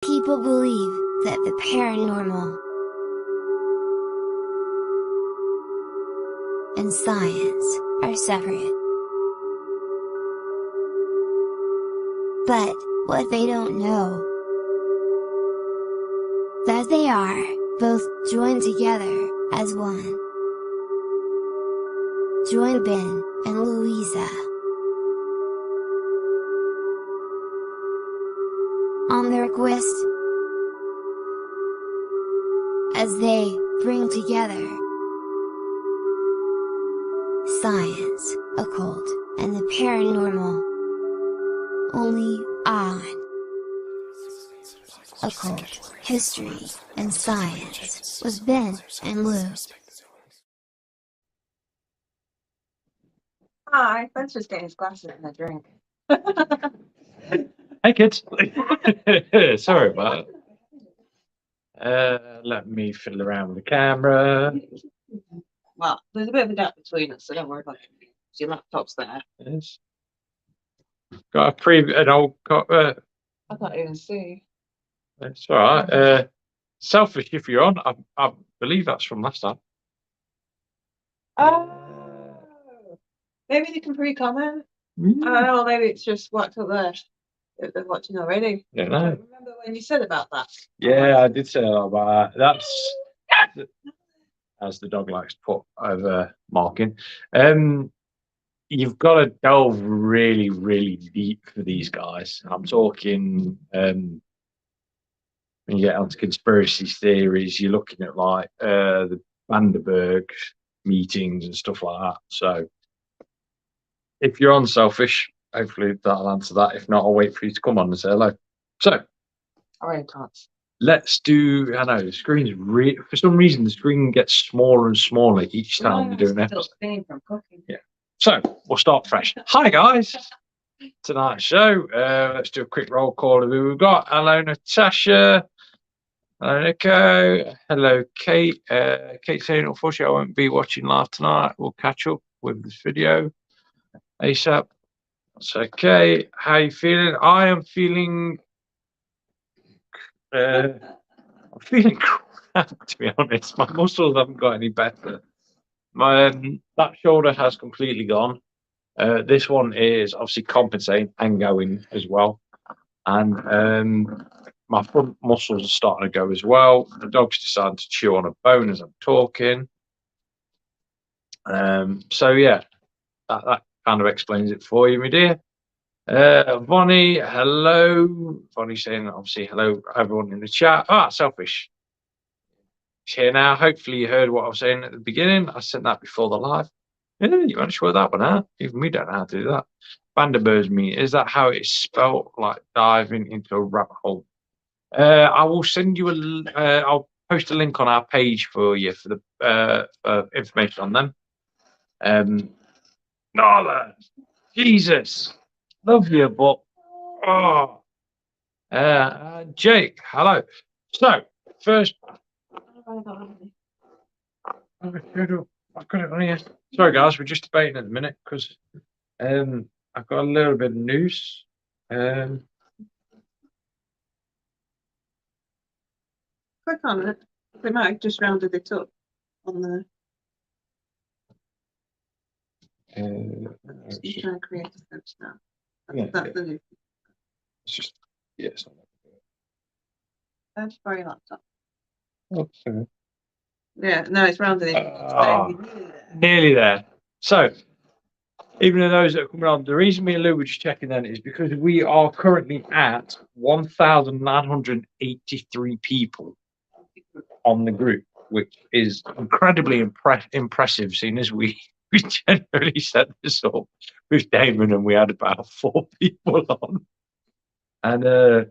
People believe that the paranormal and science are separate. But what they don't know, that they are both joined together as one. Join Ben and Louisa on their quest as they bring together science, occult, and the paranormal, only on Occult, History, and Science with Ben and Lou. Hi, Ben's just getting his glasses and a drink. Hey kids. Sorry about that. Let me fiddle around with the camera. Well, there's a bit of a gap between us, so don't worry about it. Your laptop's there. Yes. Got an old I can't even see. It's all right. Selfish if you're on. I believe that's from last time. Oh, maybe they can pre-comment. I don't know, maybe it's just what's up there. If they're watching already. Yeah, no. I remember when you said about that. Yeah, I did say a lot about that. That's, as the dog likes to put over marking. You've got to delve really, really deep for these guys. I'm talking when you get onto conspiracy theories, you're looking at like the Bilderberg meetings and stuff like that. So if you're unselfish, hopefully that'll answer that. If not, I'll wait for you to come on and say hello. So I really can't. let's do. I know the screen's for some reason the screen gets smaller and smaller each time we do an episode. From cooking. Yeah. So we'll start fresh. Hi guys. Tonight's show. Let's do a quick roll call of who we've got. Hello, Natasha. Hello, Nico. Hello, Kate. Kate saying, unfortunately, I won't be watching live tonight. We'll catch up with this video ASAP. That's okay. How you feeling? I am feeling. I'm feeling crap, to be honest. My muscles haven't got any better. My that shoulder has completely gone. This one is obviously compensating and going as well, and my front muscles are starting to go as well. The dog's deciding to chew on a bone as I'm talking. So yeah, that kind of explains it for you, my dear. Vonnie, hello. Vonnie saying obviously hello everyone in the chat. Selfish. She's here now. Hopefully you heard what I was saying at the beginning. I sent that before the live. Yeah, you managed to work that one out. Even we don't know how to do that. Vanderbird's mean. Is that how it's spelled? Like diving into a rabbit hole? I will send you I'll post a link on our page for you for the information on them. Nala, Jesus, love you, but Jake, hello. So first, I've got it on here. Sorry guys, we're just debating at the minute because I've got a little bit of news. Click on it. We might have just rounded it up on the. I'm trying to create a post now. That's the new. It's just yes. That's for your laptop. Okay. Yeah, no, it's rounded in. Nearly there. So, even though those that are coming on, the reason me and Lou were just checking then is because we are currently at 1,983 people on the group, which is incredibly impressive, seeing as we generally set this up with Damon and we had about 4 people on. And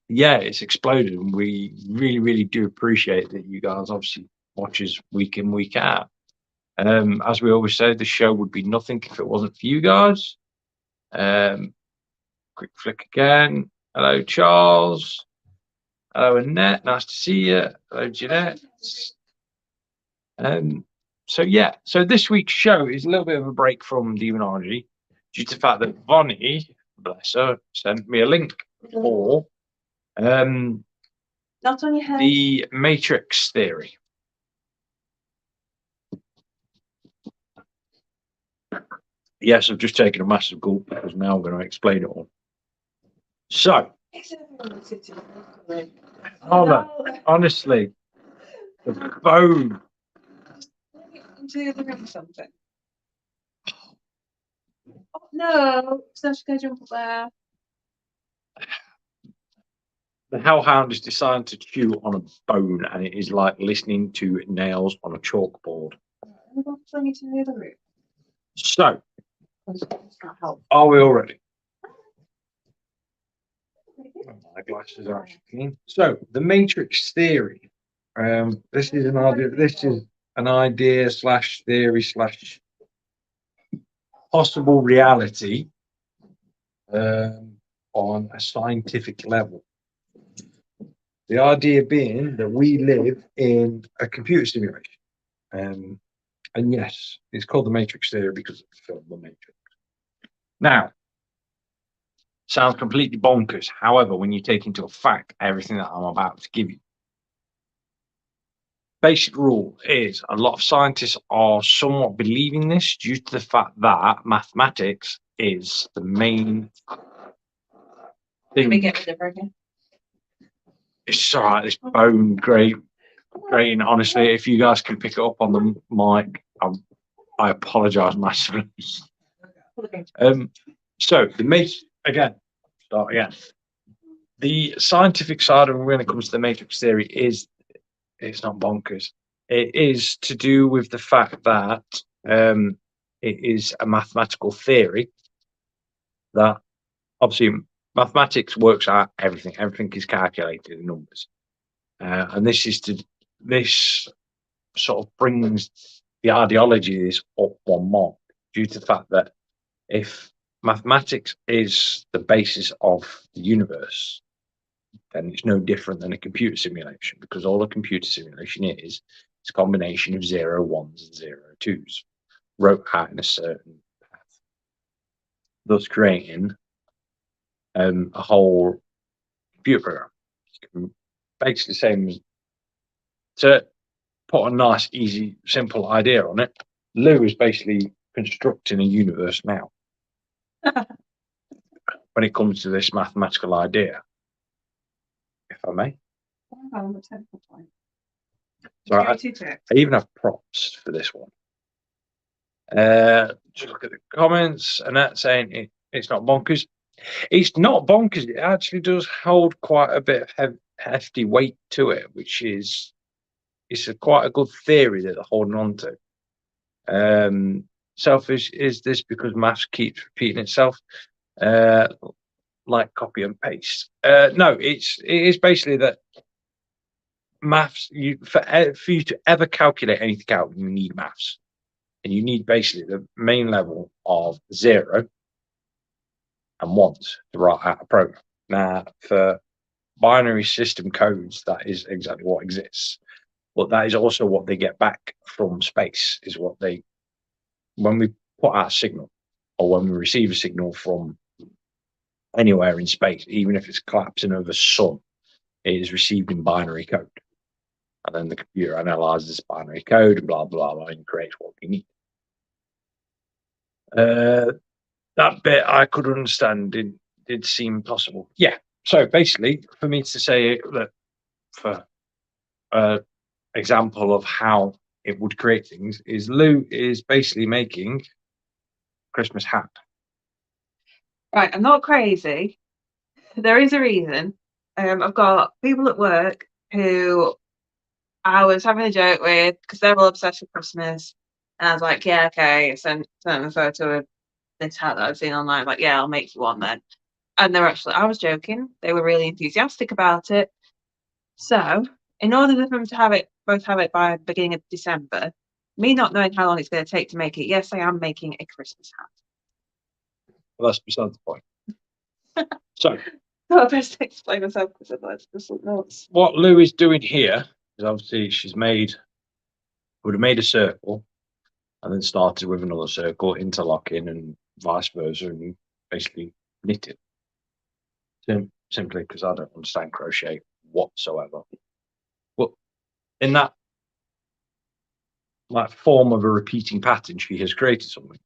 yeah, it's exploded, and we really, really do appreciate that you guys obviously watch us week in, week out. As we always say, the show would be nothing if it wasn't for you guys. Quick flick again. Hello, Charles. Hello, Annette. Nice to see you. Hello, Jeanette. So yeah, so this week's show is a little bit of a break from demonology due to the fact that Vonnie, bless her, sent me a link for Not on your head. The matrix theory. Yes, I've just taken a massive gulp because now I'm going to explain it all. So, honestly, the bone. Into the other room or something. Oh, no, so she's going to jump up there. The hellhound is designed to chew on a bone, and it is like listening to nails on a chalkboard. I'm going to bring you to the other room. So, It's not helpful. are we all ready? My glasses are actually clean. So, the matrix theory. This is an idea. This is an idea slash theory slash possible reality on a scientific level. The idea being that we live in a computer simulation. And yes, it's called the Matrix theory because of the film The Matrix. Now, sounds completely bonkers. However, when you take into fact everything that I'm about to give you, basic rule is a lot of scientists are somewhat believing this due to the fact that mathematics is the main thing. Let me get rid of her again. It's all right, this bone grating. Honestly, if you guys can pick it up on the mic, I apologise massively. So start again. The scientific side of when it comes to the matrix theory is it's not bonkers. It is to do with the fact that it is a mathematical theory that obviously mathematics works out everything. Everything is calculated in numbers, and this sort of brings the ideology is up one mark due to the fact that if mathematics is the basis of the universe, then it's no different than a computer simulation, because all a computer simulation is a combination of 0, 1s and 0, 2s wrote out in a certain path, thus creating a whole computer program. Basically, the same as to put a nice, easy, simple idea on it. Lou is basically constructing a universe now when it comes to this mathematical idea, if I may. So I even have props for this one. Just look at the comments and that saying it's not bonkers. It's not bonkers. It actually does hold quite a bit of hefty weight to it, which is quite a good theory that they're holding on to. Selfish is this because maths keeps repeating itself, like copy and paste. No, it is basically that maths. For you to ever calculate anything out, you need maths, and you need basically the main level of 0 and 1s to write out a program. Now, for binary system codes, that is exactly what exists. But that is also what they get back from space, is what they, when we put out a signal or when we receive a signal from anywhere in space, even if it's collapsing over the sun, it is received in binary code. And then the computer analyzes this binary code and blah, blah, blah, and creates what we need. That bit I could understand did seem possible. Yeah. So basically, for me to say that for example of how it would create things is Lou is basically making a Christmas hat. Right, I'm not crazy. There is a reason. I've got people at work who I was having a joke with because they're all obsessed with Christmas. And I was like, yeah, okay. Sent them a photo of this hat that I've seen online. Like, yeah, I'll make you one then. And they were actually, I was joking. They were really enthusiastic about it. So, in order for them to both have it by the beginning of December, me not knowing how long it's going to take to make it, yes, I am making a Christmas hat. Well, that's beside the point. So, I best explain myself because otherwise it's just nuts. What Lou is doing here is obviously would have made a circle and then started with another circle, interlocking and vice versa, and basically knit it. So simply because I don't understand crochet whatsoever. But in that like form of a repeating pattern, she has created something.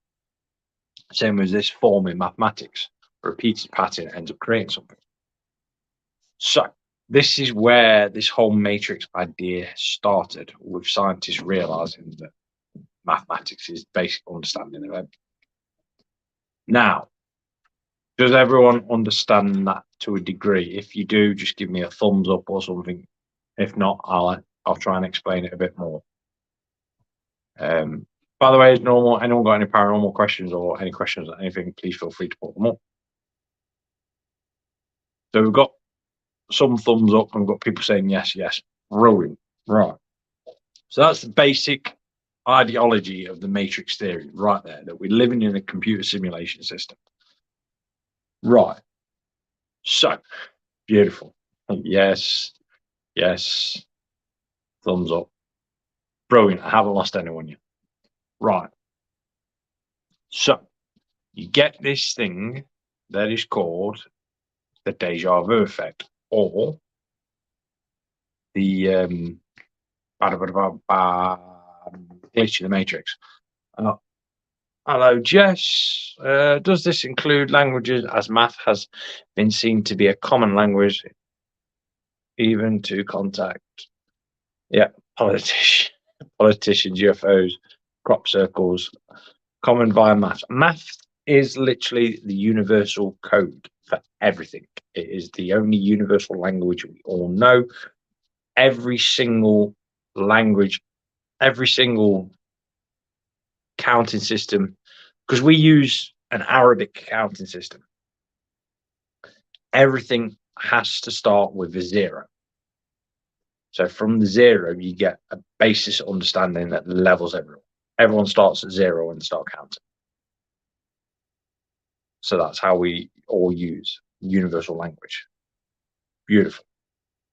Same as this form in mathematics, a repeated pattern ends up creating something. So this is where this whole matrix idea started, with scientists realizing that mathematics is basic understanding of everything. Now, does everyone understand that to a degree? If you do, just give me a thumbs up or something. If not, I'll try and explain it a bit more. By the way, as normal, anyone got any paranormal questions or any questions on anything, please feel free to put them up. So we've got some thumbs up and we've got people saying yes, yes. Brilliant. Right. So that's the basic ideology of the matrix theory right there, that we're living in a computer simulation system. Right. So beautiful. Yes. Yes. Thumbs up. Brilliant. I haven't lost anyone yet. Right. So you get this thing that is called the Deja Vu Effect, or the glitch in the matrix. Hello, Jess. Does this include languages, as math has been seen to be a common language, even to contact? Yeah, politicians, UFOs, crop circles, common via math. Math is literally the universal code for everything. It is the only universal language we all know. Every single language, every single counting system, because we use an Arabic counting system. Everything has to start with a 0. So from the 0, you get a basis understanding that levels everyone. Everyone starts at 0 and start counting. So that's how we all use universal language. Beautiful.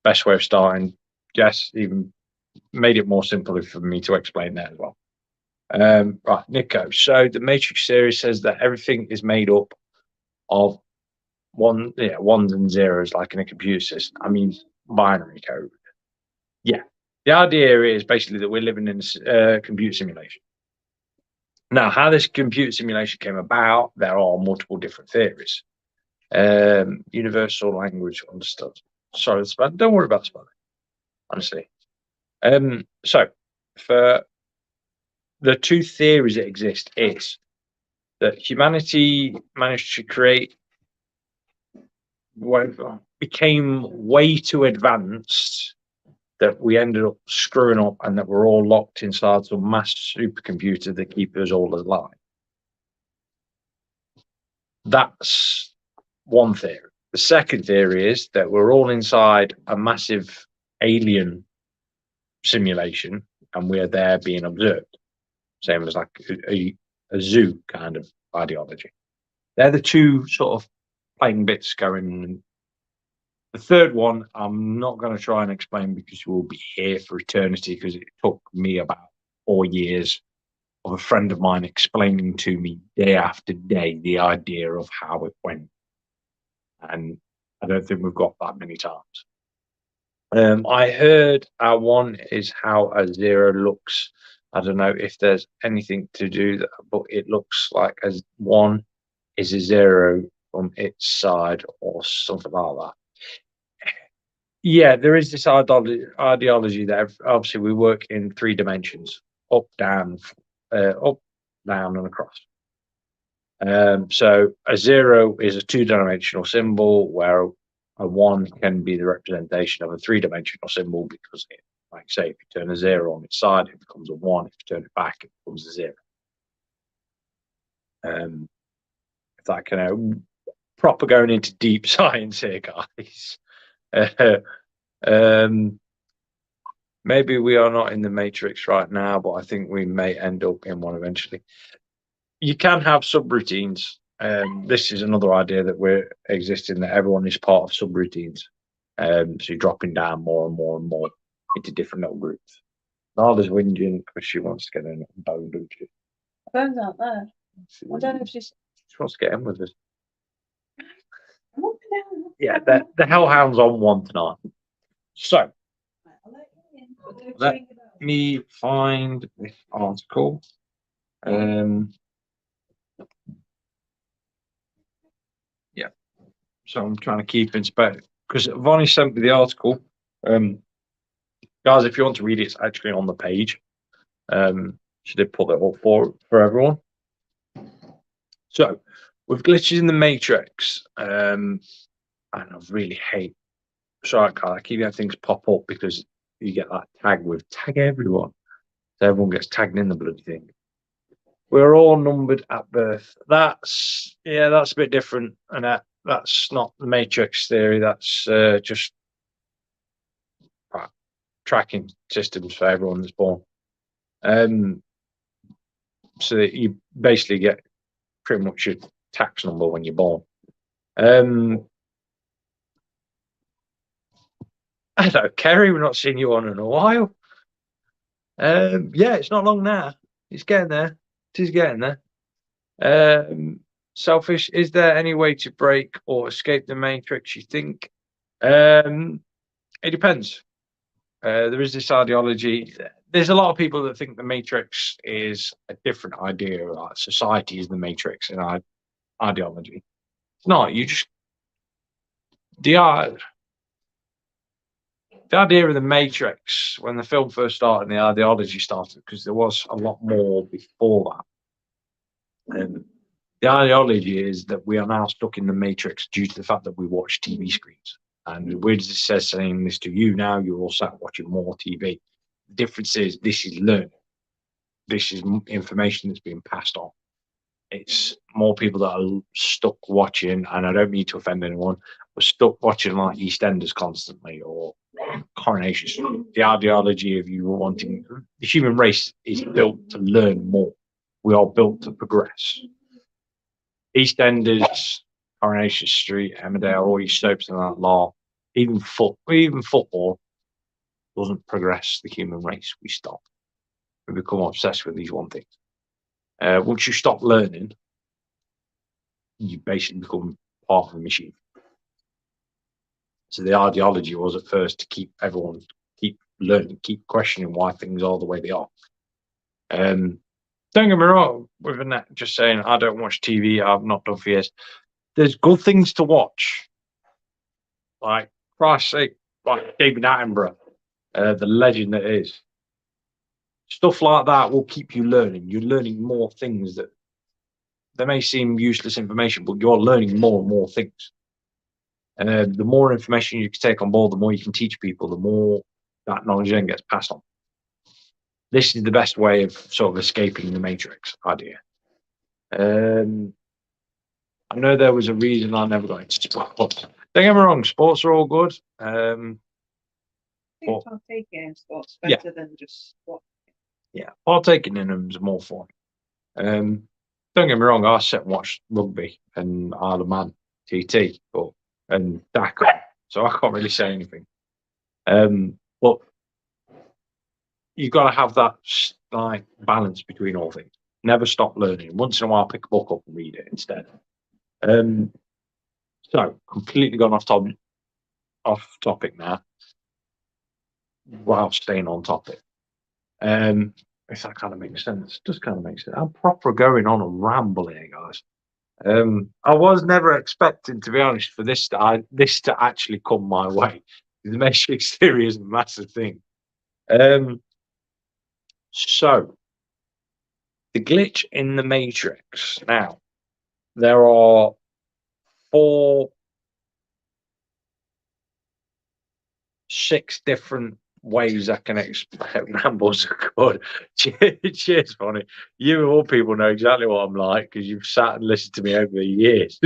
Best way of starting. Yes, even made it more simple for me to explain that as well. Right, Nico. So the Matrix series says that everything is made up of ones and zeros, like in a computer system. I mean, binary code. Yeah. The idea is basically that we're living in a computer simulation. Now, how this computer simulation came about, there are multiple different theories. Universal language understood. Sorry, don't worry about the spelling, honestly. So, for the two theories that exist is that humanity managed to create whatever, became way too advanced that we ended up screwing up and that we're all locked inside some mass supercomputer that keeps us all alive. That's one theory. The second theory is that we're all inside a massive alien simulation and we're there being observed. Same as like a zoo kind of ideology. They're the two sort of playing bits going. The third one, I'm not going to try and explain because we'll be here for eternity, because it took me about 4 years of a friend of mine explaining to me day after day the idea of how it went. And I don't think we've got that many times. I heard our 1 is how a 0 looks. I don't know if there's anything to do that, but it looks like as 1 is a 0 from its side or something like that. Yeah, there is this ideology that obviously we work in 3 dimensions: up, down, and across. So a 0 is a 2-dimensional symbol, where a 1 can be the representation of a 3-dimensional symbol, because it, like say, if you turn a 0 on its side, it becomes a 1. If you turn it back, it becomes a 0. If that kind of proper going into deep science here, guys. Maybe we are not in the matrix right now, but I think we may end up in one eventually. You can have subroutines. This is another idea that we're existing, that everyone is part of subroutines. So you're dropping down more and more and more into different little groups. Nada's whinging because she wants to get in a bone, doesn't she? Bones aren't there. I don't know if she's. She wants to get in with us. Yeah, the hellhound's on one tonight. So let me find this article. Yeah. So I'm trying to keep in spec because Vonnie sent me the article. Guys, if you want to read it, it's actually on the page. She did put that up for everyone. So, with glitches in the Matrix, and I really hate. Sorry, Carl, I keep having things pop up because you get that tag with tag everyone. So everyone gets tagged in the bloody thing. We're all numbered at birth. That's a bit different, and that's not the Matrix theory. That's just tracking systems for everyone that's born. So that you basically get pretty much your tax number when you're born. Hello, Kerry. We've not seen you on in a while. Yeah, it's not long now. It's getting there. It is getting there. Selfish. Is there any way to break or escape the Matrix? You think? It depends. There is this ideology. There's a lot of people that think the Matrix is a different idea. Like society is the Matrix in ideology. It's not. You just the idea of the Matrix when the film first started and the ideology started, because there was a lot more before that. And the ideology is that we are now stuck in the Matrix due to the fact that we watch TV screens. And we're just saying this to you now, you're all sat watching more TV. The difference is this is learning. This is information that's being passed on. It's more people that are stuck watching, and I don't mean to offend anyone, but stuck watching like EastEnders constantly or Coronation Street. The ideology of you wanting the human race is built to learn more. We are built to progress. EastEnders, Coronation Street, Emmerdale, all these soaps and that law, even football doesn't progress the human race. We stop. We become obsessed with these one things. Once you stop learning, you basically become part of the machine. So the ideology was at first to keep everyone keep learning, keep questioning why things are the way they are. Don't get me wrong, with that, just saying I don't watch TV, I've not done for years. There's good things to watch. Like Christ's sake, like David Attenborough, the legend that is. Stuff like that will keep you learning. You're learning more things that they may seem useless information, but you're learning more and more things. And the more information you can take on board, the more you can teach people, the more that knowledge then gets passed on. This is the best way of sort of escaping the Matrix idea. I know there was a reason I never got into sports. Don't get me wrong, sports are all good. Partaking in sports better than just what. Yeah, partaking in them is more fun. Don't get me wrong, I sit and watch rugby and Isle of Man, TT, and Dakar, so I can't really say anything. But you've got to have that like balance between all things. Never stop learning. Once in a while, pick a book up and read it instead. So completely gone off topic now, while staying on topic. If that kind of makes sense, just kind of makes sense. I'm proper going on a ramble here, guys. I was never expecting, to be honest, for this to actually come my way. The Matrix theory is a massive thing. So the glitch in the Matrix. Now, there are 6 different ways I can explain. Rambles are good. Cheers, Bonnie. You of all people know exactly what I'm like because you've sat and listened to me over the years.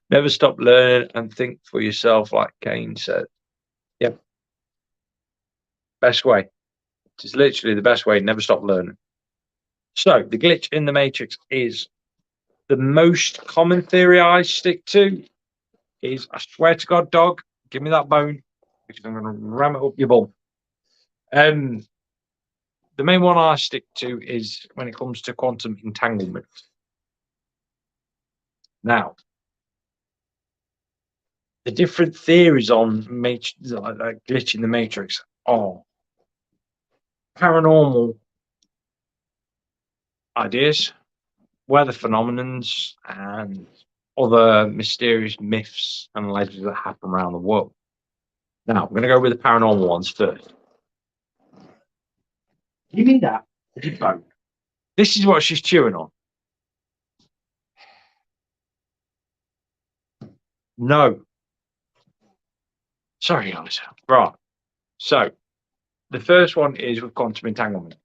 Never stop learning and think for yourself, like Kane said. Yep. Best way. It's literally the best way. Never stop learning. So the glitch in the Matrix is the most common theory I stick to is, I swear to God, dog, give me that bone because I'm going to ram it up your bum. The main one I stick to is when it comes to quantum entanglement. Now, the different theories on like glitch in the matrix are paranormal ideas, weather phenomenons, and other mysterious myths and legends that happen around the world. Now, I'm going to go with the paranormal ones first. Give me that phone. This is what she's chewing on. No. Sorry, guys. Right. So, the first one is with quantum entanglement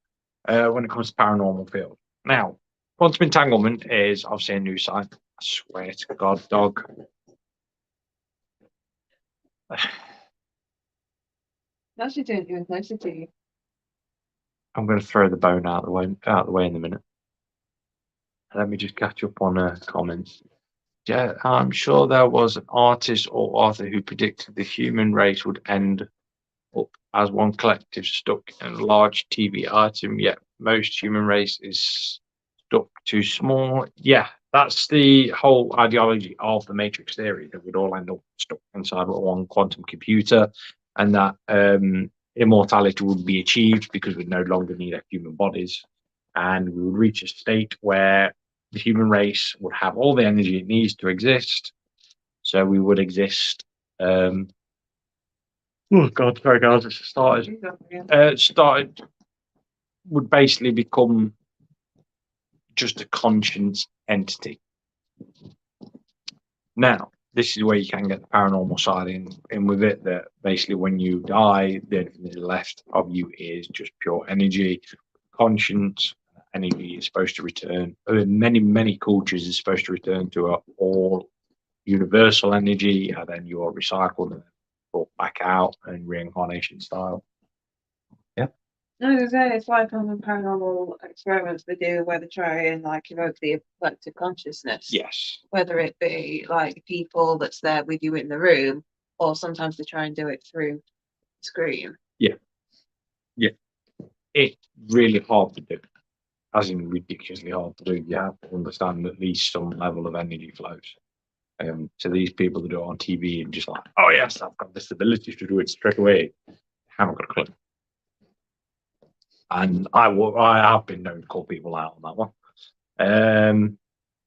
when it comes to paranormal field. Now, quantum entanglement is obviously a new science. I swear to God, dog. Actually, don't even closer to you. I'm going to throw the bone out the way in a minute. Let me just catch up on comments. Yeah, I'm sure there was an artist or author who predicted the human race would end up as one collective stuck in a large TV item, yet most human race is stuck too small. Yeah, that's the whole ideology of the Matrix theory, that we'd all end up stuck inside one quantum computer, and that immortality would be achieved because we'd no longer need our human bodies, and we would reach a state where the human race would have all the energy it needs to exist. So we would exist. Oh God, sorry guys, it started would basically become just a conscious entity. Now, this is where you can get the paranormal side in with it, that basically when you die, the only thing that's left of you is just pure energy, conscience. Energy is supposed to return. Many cultures is supposed to return to all universal energy, and then you are recycled and brought back out in reincarnation style. Yeah. No, it's like on the paranormal experiments they do where they try and like evoke the collective consciousness. Yes. Whether it be like people that's there with you in the room, or sometimes they try and do it through the screen. Yeah. Yeah. It's really hard to do. As in ridiculously hard to do. You have to understand at least some level of energy flows. To these people that do it on TV and just like, oh yes, I've got this ability to do it straight away, haven't got a clue. And I have been known to call people out on that one.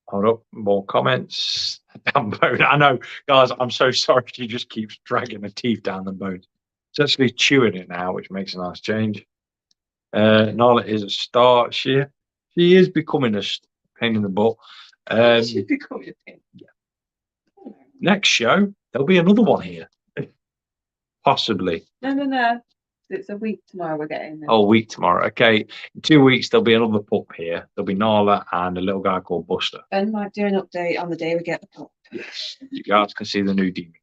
Hold up, more comments. Damn bone. I know, guys, I'm so sorry. She just keeps dragging her teeth down the bone. It's actually chewing it now, which makes a nice change. Nala is a star. She is becoming a pain in the butt. She's becoming a pain. Yeah. Next show, there'll be another one here. Possibly. No. It's a week tomorrow we're getting there. Oh, a week tomorrow. Okay. In 2 weeks, there'll be another pup here. There'll be Nala and a little guy called Buster. Ben might do an update on the day we get the pup. Yes. You guys can see the new demon.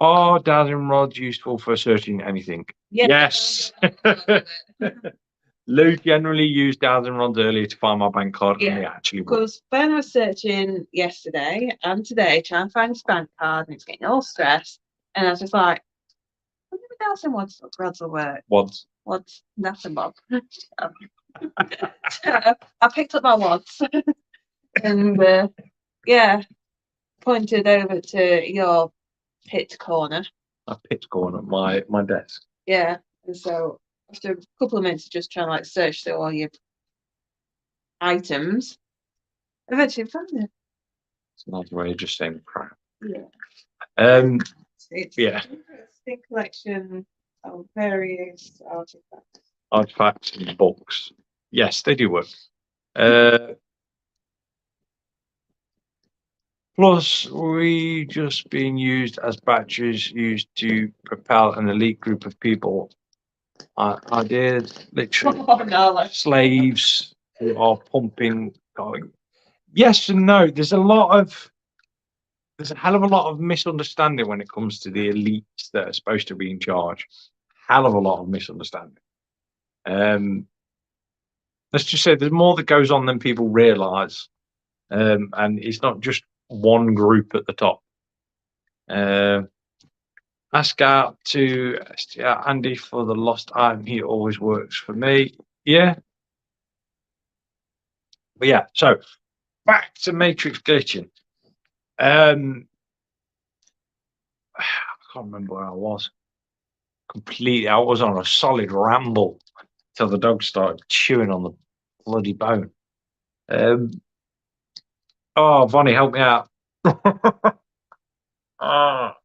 Are dowsing rods useful for searching anything? Yes. Lou generally used dowsing rods earlier to find my bank card, and they actually work. Because Ben was searching yesterday and today trying to find his bank card, and it's getting all stressed. And I was just like, I wonder if dowsing rods will work. Wads. Wads, nothing, Bob. I picked up my wads and pointed over to your pit corner. A pit corner, my desk. Yeah, and so after a couple of minutes of just trying to like search through all your items, eventually found it. It's a nice way of just saying crap. Yeah. It's yeah. An interesting collection of various artifacts. Artifacts and books. Yes, they do work. Plus, we just being used as batteries used to propel an elite group of people. I did literally slaves who are pumping. Going. Yes and no. There's a hell of a lot of misunderstanding when it comes to the elites that are supposed to be in charge. Hell of a lot of misunderstanding. Let's just say there's more that goes on than people realise, and it's not just one group at the top. Ask out to Andy for the lost item. He always works for me. Yeah. But yeah, so back to Matrix glitching. I can't remember where I was. Completely, I was on a solid ramble till the dog started chewing on the bloody bone. Oh, Vonnie, help me out. Ah.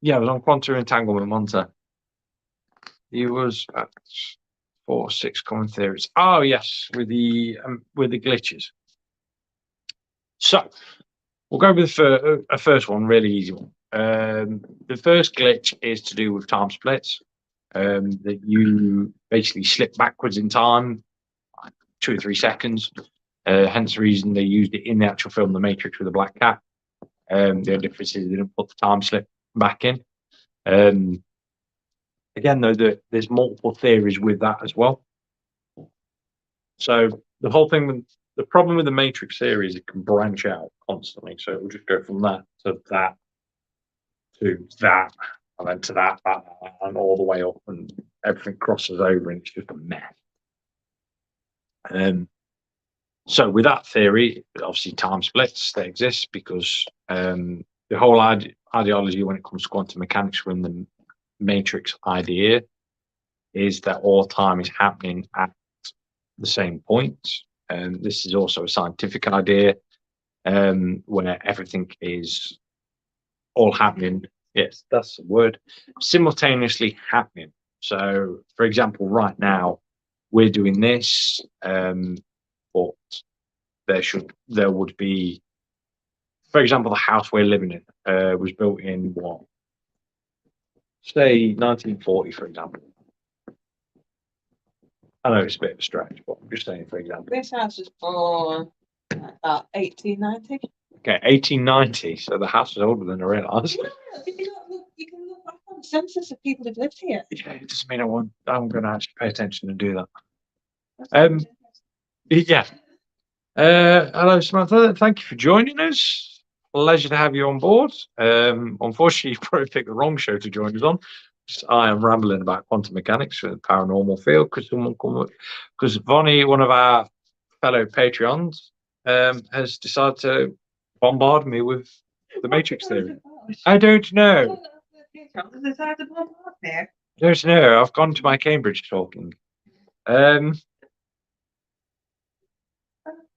Yeah, I was on Quantum Entanglement Monster. He was at 4-6 common theories. Oh yes, with the glitches. So we'll go with a first one, really easy one. The first glitch is to do with time splits. That you basically slip backwards in time, 2 or 3 seconds. Hence the reason they used it in the actual film, The Matrix, with the black cat. The only difference is they didn't put the time slip back in. Again, though, there's multiple theories with that as well. So the whole thing, the problem with the Matrix theory is it can branch out constantly. So it will just go from that to that to that, and then to that, and all the way up, and everything crosses over, and it's just a mess. So with that theory, obviously time splits, they exist because the whole ideology when it comes to quantum mechanics from the Matrix idea is that all time is happening at the same point. And this is also a scientific idea where everything is all happening. Yes, that's the word. Simultaneously happening. So, for example, right now we're doing this, but there would be, for example, the house we're living in was built in what, say 1940, for example. I know it's a bit of a stretch, but I'm just saying, for example. This house was born about 1890. Okay, 1890. So the house is older than I realised. You can look back on the census of people who've lived here. Yeah, it doesn't mean I'm going to actually pay attention and do that. Yeah. Hello, Samantha. Thank you for joining us. Pleasure to have you on board. Unfortunately, you probably picked the wrong show to join us on. I am rambling about quantum mechanics for the paranormal field because Vonnie, one of our fellow Patreons, has decided to bombard me with the Matrix theory. I don't know. Don't know. I've gone to my Cambridge talking.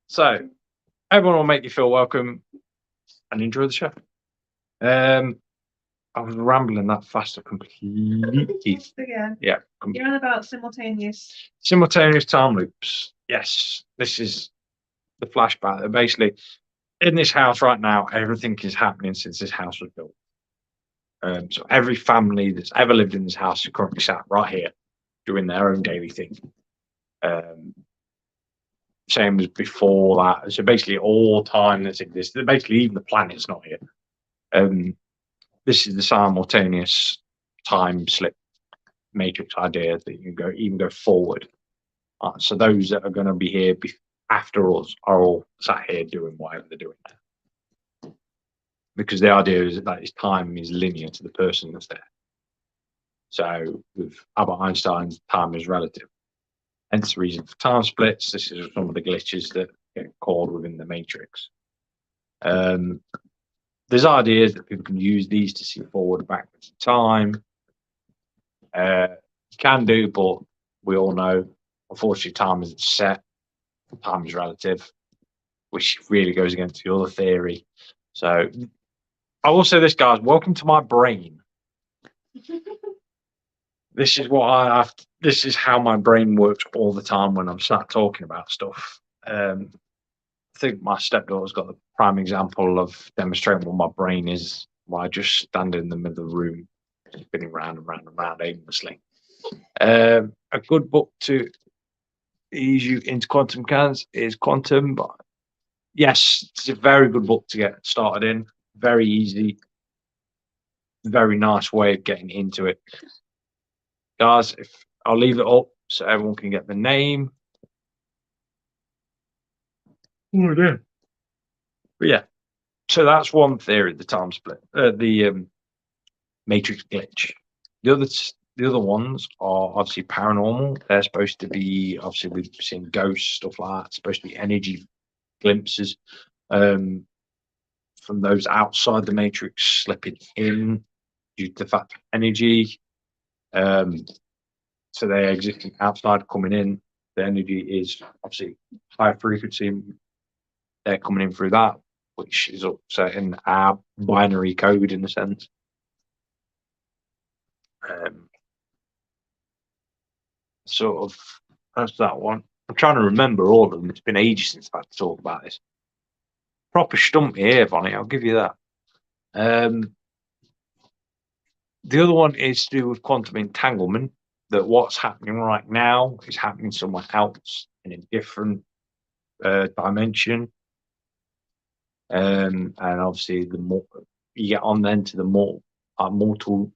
So everyone will make you feel welcome and enjoy the show. I was rambling that fast, completely. Again. Yeah. You're on about simultaneous time loops. Yes, this is the flashback. Basically, in this house right now, everything is happening since this house was built. So every family that's ever lived in this house is currently sat right here doing their own daily thing. Same as before that. So basically, all time that's existed, basically even the planet's not here. This is the simultaneous time slip matrix idea that you can even go forward. So those that are going to be here after us are all sat here doing whatever they're doing now. Because the idea is that time is linear to the person that's there. So with Albert Einstein's, time is relative. Hence the reason for time splits. This is some of the glitches that get called within the matrix. There's ideas that people can use these to see forward, backwards in time. Can do, but we all know, unfortunately, time isn't set. Time is relative, which really goes against the other theory. So I will say this, guys, welcome to my brain. This is what I have to, this is how my brain works all the time when I'm sat talking about stuff. I think my stepdaughter's got the prime example of demonstrating what my brain is while I just stand in the middle of the room, spinning round and round and round aimlessly. A good book to ease you into quantum mechanics is Quantum. But yes, it's a very good book to get started in. Very easy, very nice way of getting into it. Guys, if I'll leave it up so everyone can get the name. Oh dear. But yeah, so that's one theory, the time split, the matrix glitch. The other ones are obviously paranormal. They're supposed to be, obviously we've seen ghosts, stuff like that. It's supposed to be energy glimpses from those outside the matrix slipping in due to the fact of energy. So they're existing outside, coming in. The energy is obviously high frequency. They're coming in through that, which is upsetting our binary code in a sense. Sort of, that's that one. I'm trying to remember all of them. It's been ages since I've had to talk about this. Proper stump me here, Bonnie. I'll give you that. The other one is to do with quantum entanglement. That what's happening right now is happening somewhere else in a different dimension. And obviously, the more you get on then to the multiple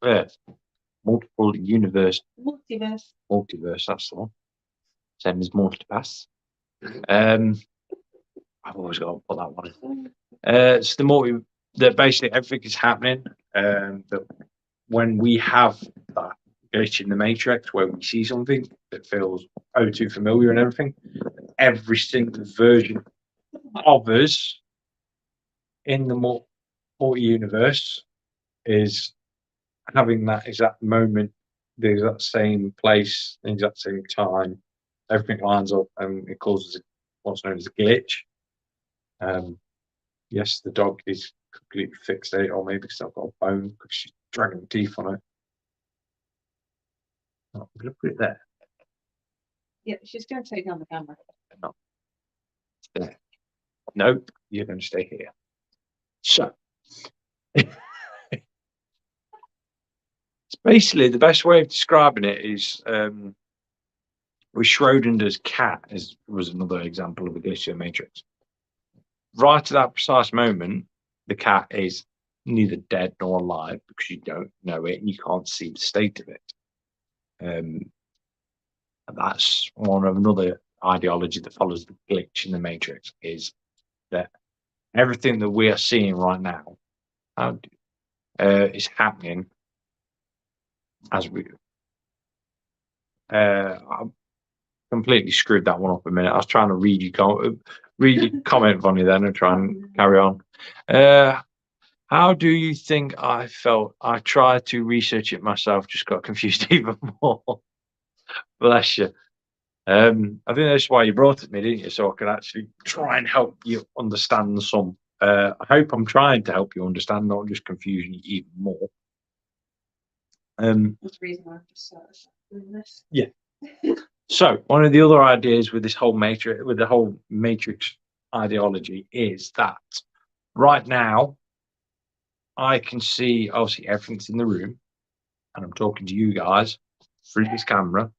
universe, multiverse. That's the one. Same as multipass. I've always got to put that one in. It's the that basically everything is happening. That when we have that glitch in the matrix where we see something that feels too familiar and everything, every single version of us in the multi-universe is having that exact moment, the exact same place, the exact same time. Everything lines up and it causes what's known as a glitch. Yes, the dog is completely fixated, or maybe because I've got a bone because she's dragging the teeth on it. Oh, I'm going to put it there. Yeah, she's going to take down the camera. No. There. Nope, you're going to stay here. So, it's basically the best way of describing it is with Schrodinger's cat was another example of a glitch in the matrix. Right at that precise moment, the cat is neither dead nor alive because you don't know it and you can't see the state of it. And that's one of another ideology that follows the glitch in the matrix, is that everything that we are seeing right now is happening as we I completely screwed that one up a minute. I was trying to read your comment, Vonnie, then and try and carry on. How do you think I felt? I tried to research it myself, just got confused even more. Bless you. I think that's why you brought it to me, didn't you? So I could actually try and help you understand some. I hope I'm trying to help you understand, not just confuse you even more. That's the reason I've just started doing this. Yeah. So one of the other ideas with this whole matrix ideology is that right now I can see obviously everything's in the room, and I'm talking to you guys through this camera,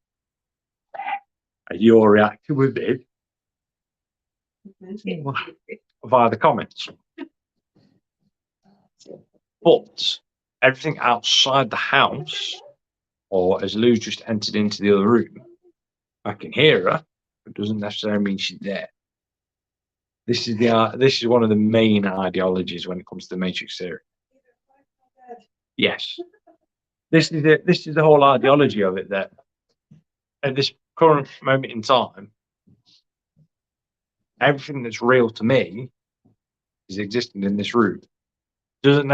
and you're reacting with it via the comments. But everything outside the house, or as Lou just entered into the other room, I can hear her. It doesn't necessarily mean she's there. This is one of the main ideologies when it comes to the Matrix theory. Yes, this is the whole ideology of it, that at this current moment in time, everything that's real to me is existing in this room. Doesn't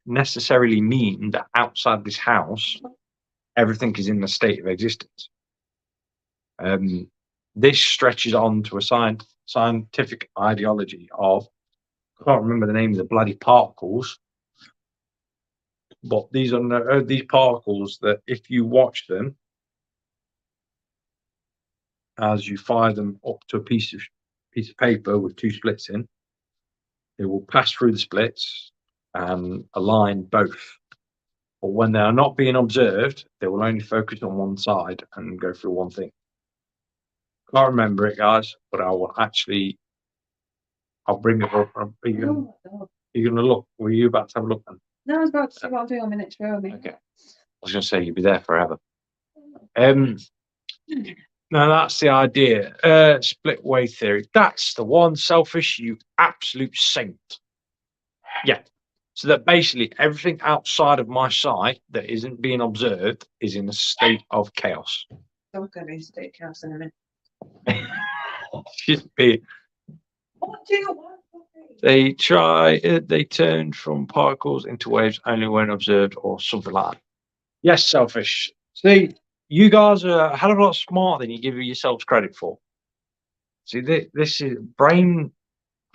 necessarily mean that outside this house everything is in the state of existence. This stretches on to a scientific ideology of, I can't remember the name of the bloody particles, but these are these particles that if you watch them as you fire them up to a piece of paper with two splits in, they will pass through the splits and align both. But when they are not being observed, they will only focus on one side and go through one thing. Can't remember it, guys, but I'll bring it up. Are you going to look? Were you about to have a look then? No, I was about to see what I'm doing on my next row. Okay. I was going to say you'd be there forever. No, that's the idea. Split wave theory. That's the one. Selfish, you absolute saint. Yeah. So that basically everything outside of my sight that isn't being observed is in a state of chaos. I'm going to be in a state of chaos in a minute. Should be. What do you want from me? They turned from particles into waves only when observed or something like that. Yes, selfish. See, you guys are a hell of a lot smarter than you give yourselves credit for. See, this is brain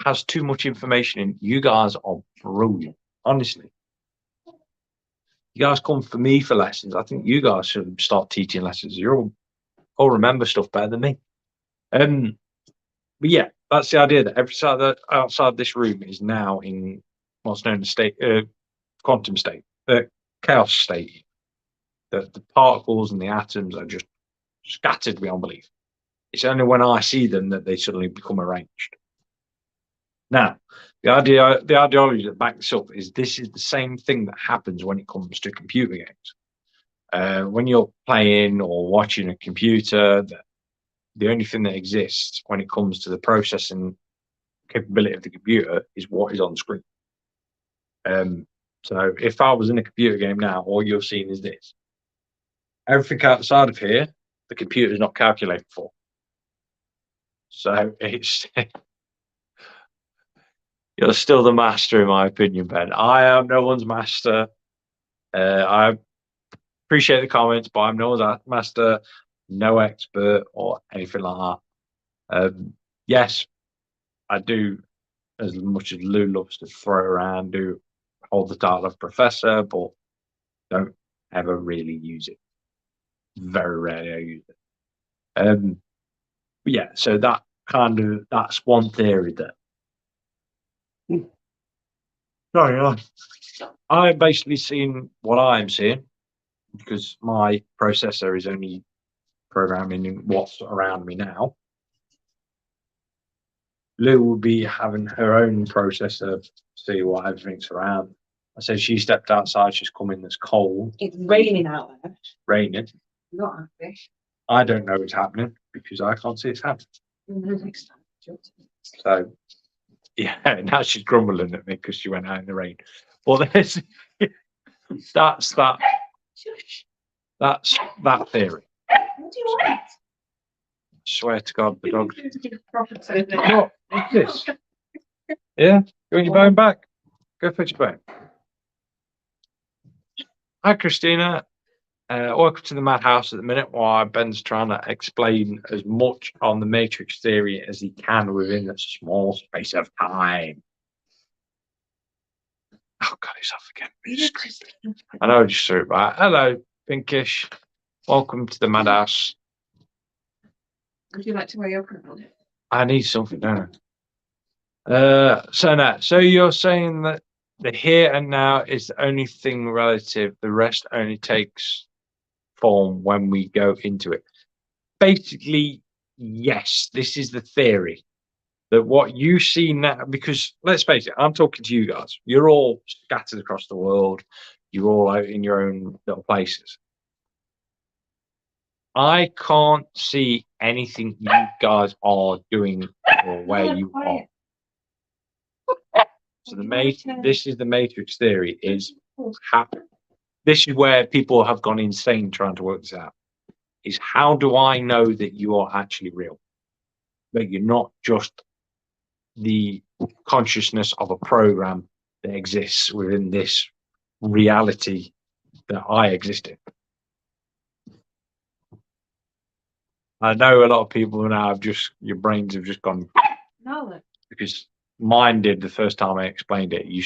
has too much information in. You guys are brilliant, honestly. You guys come for me for lessons. I think you guys should start teaching lessons. You're all remember stuff better than me. But yeah, that's the idea that every side outside this room is now in what's known as quantum state, chaos state. The particles and the atoms are just scattered beyond belief. It's only when I see them that they suddenly become arranged. Now, the ideology that backs this up is this is the same thing that happens when it comes to computer games. When you're playing or watching a computer, the only thing that exists when it comes to the processing capability of the computer is what is on screen. So if I was in a computer game now, all you're seeing is this. Everything outside of here, the computer is not calculated for. So it's you're still the master, in my opinion, Ben. I am no one's master. I appreciate the comments, but I'm no one's master, no expert or anything like that. Yes, I do, as much as Lou loves to throw around, do hold the title of professor, but don't ever really use it. Very rarely I use it. But yeah, so that's one theory that. Sorry, I'm basically seeing what I'm seeing because my processor is only programming what's around me now. Lou will be having her own processor to see what everything's around. I said she stepped outside, she's coming, there's cold. It's raining out there. Raining. Not happy. I don't know it's happening because I can't see it's happening. Next time. So, yeah, now she's grumbling at me because she went out in the rain. Well, there's that's that theory. What do you want? Swear to God, the dog. What? What? What's this? Yeah, you want your bone back? Go fetch your bone. Hi, Christina. Welcome to the madhouse at the minute while Ben's trying to explain as much on the matrix theory as he can within a small space of time. Oh God, he's off again. I know I just threw it back. Hello, Pinkish. Welcome to the madhouse. Would you like to wear your crown? I need something, don't I? So you're saying that the here and now is the only thing relative, the rest only takes form when we go into it. Basically, yes, this is the theory. That what you see now, because let's face it, I'm talking to you guys. You're all scattered across the world. You're all out in your own little places. I can't see anything you guys are doing or where you are. So this is the matrix theory. This is where people have gone insane trying to work this out. Is how do I know that you are actually real? That you're not just the consciousness of a program that exists within this reality that I exist in. I know a lot of people now your brains have just gone. No. Because mine did the first time I explained it. You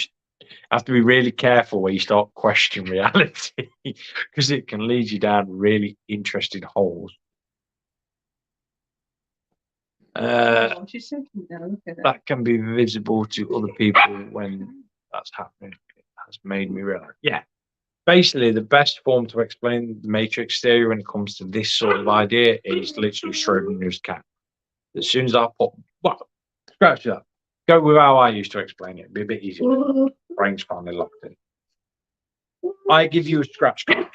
have to be really careful where you start questioning reality because it can lead you down really interesting holes. That can be visible to other people when that's happening. It has made me realize. Yeah. Basically, the best form to explain the matrix theory when it comes to this sort of idea is literally Schrodinger's cat. As soon as I put, scratch that. Go with how I used to explain it. It'd be a bit easier. Brain's finally locked in. I give you a scratch card.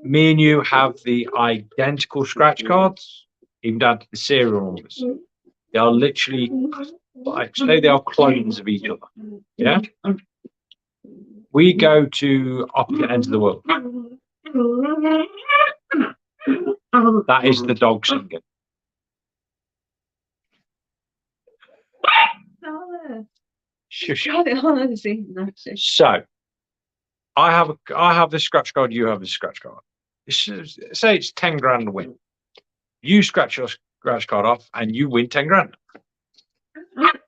Me and you have the identical scratch cards, even down to the serial numbers. They are literally, like, say they are clones of each other. Yeah? We go to opposite ends of the world. That is the dog singing. Shush. Got it on the scene, actually. So I have this scratch card, you have this scratch card. Say it's 10 grand to win. You scratch your scratch card off and you win 10 grand.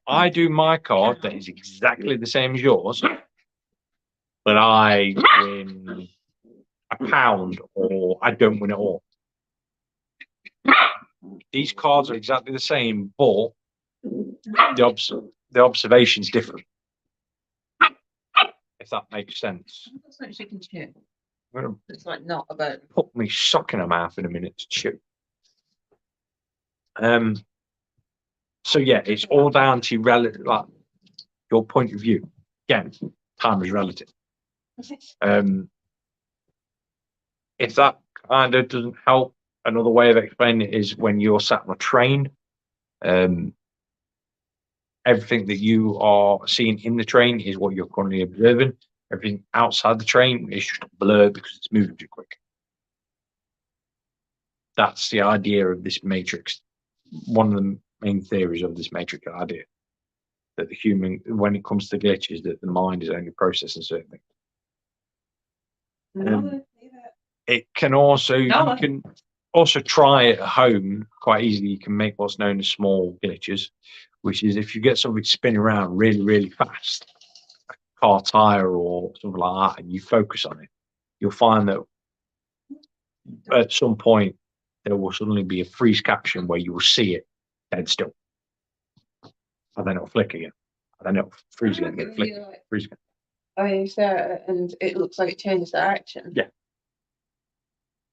I do my card that is exactly the same as yours, but I win £1 or I don't win at all. These cards are exactly the same, but the observation's different. If that makes sense. That's like chicken chew. I'm gonna It's like not a bone. put me sock in a mouth in a minute to chew. So yeah, it's all down to like your point of view. Again, time is relative. If that kind of doesn't help, another way of explaining it is when you're sat on a train, everything that you are seeing in the train is what you're currently observing. Everything outside the train is just a blur because it's moving too quick. That's the idea of this matrix. One of the main theories of this matrix idea, that the human, when it comes to glitches, that the mind is only processing certain things. It can also, you can also try it at home quite easily. You can make what's known as small glitches, which is if you get something spinning around really, really fast, a car tire or something like that, and you focus on it, you'll find that at some point there will suddenly be a freeze caption where you will see it dead still. And then it'll flick again. And then it'll freeze again, get flick, freeze again. Oh, you stare and it looks like it changes direction. Yeah.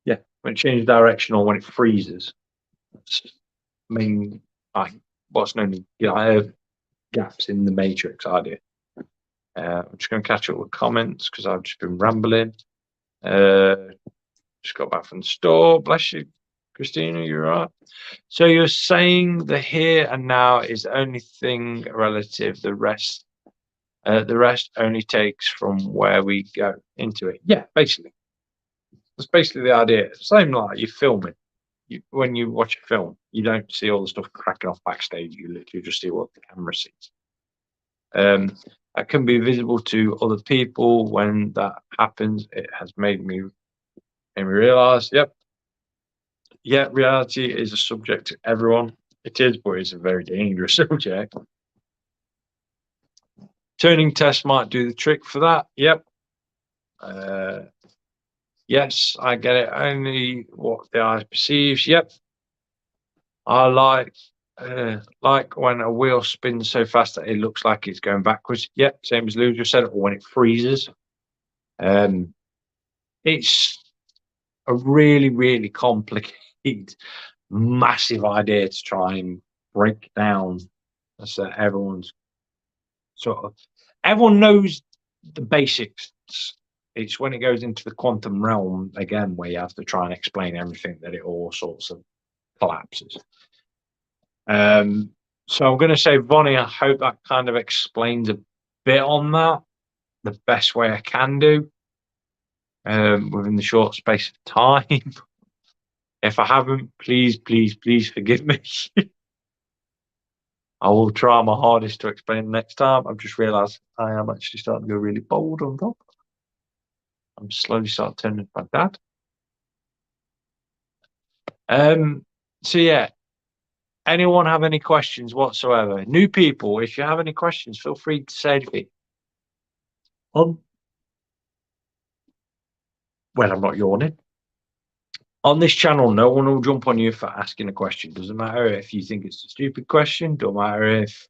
Yeah. When it changes direction or when it freezes. That's like what's known as gaps in the matrix idea. I'm just going to catch up with comments because I've just been rambling. Just got back from the store. Bless you, Christina, you're right. So you're saying the here and now is the only thing relative. The rest only takes from where we go into it. Yeah, basically. That's basically the idea. Same like you're filming. When you watch a film, you don't see all the stuff cracking off backstage. You literally just see what the camera sees. That can be visible to other people. When that happens, it has made me realize, yep. Yeah, reality is a subject to everyone. It is, but it's a very dangerous subject. Turning test might do the trick for that. Yep. Yes, I get it. Only what the eye perceives. Yep. I like when a wheel spins so fast that it looks like it's going backwards. Yep, same as Lou just said, or when it freezes. It's a really, really complicated, massive idea to try and break down. So everyone knows the basics. It's when it goes into the quantum realm again where you have to try and explain everything that it all sorts of collapses. So I'm going to say, Vonnie, I hope that kind of explains a bit on that the best way I can do within the short space of time. If I haven't, please forgive me. I will try my hardest to explain next time. I've just realised I am actually starting to go really bold on top. I'm slowly starting to turn into my dad. So yeah, anyone have any questions whatsoever? New people, if you have any questions, feel free to say anything. Well, I'm not yawning. On this channel, no one will jump on you for asking a question. Doesn't matter if you think it's a stupid question. Don't matter if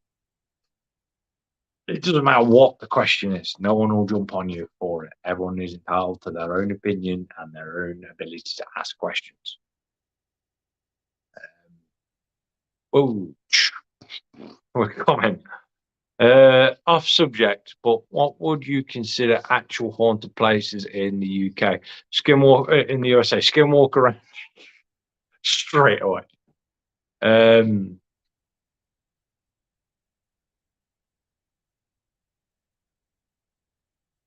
it doesn't matter what the question is. No one will jump on you for it. Everyone is entitled to their own opinion and their own ability to ask questions. Comment. Off subject, but what would you consider actual haunted places in the UK? Skinwalker in the USA. Skinwalker Ranch straight away.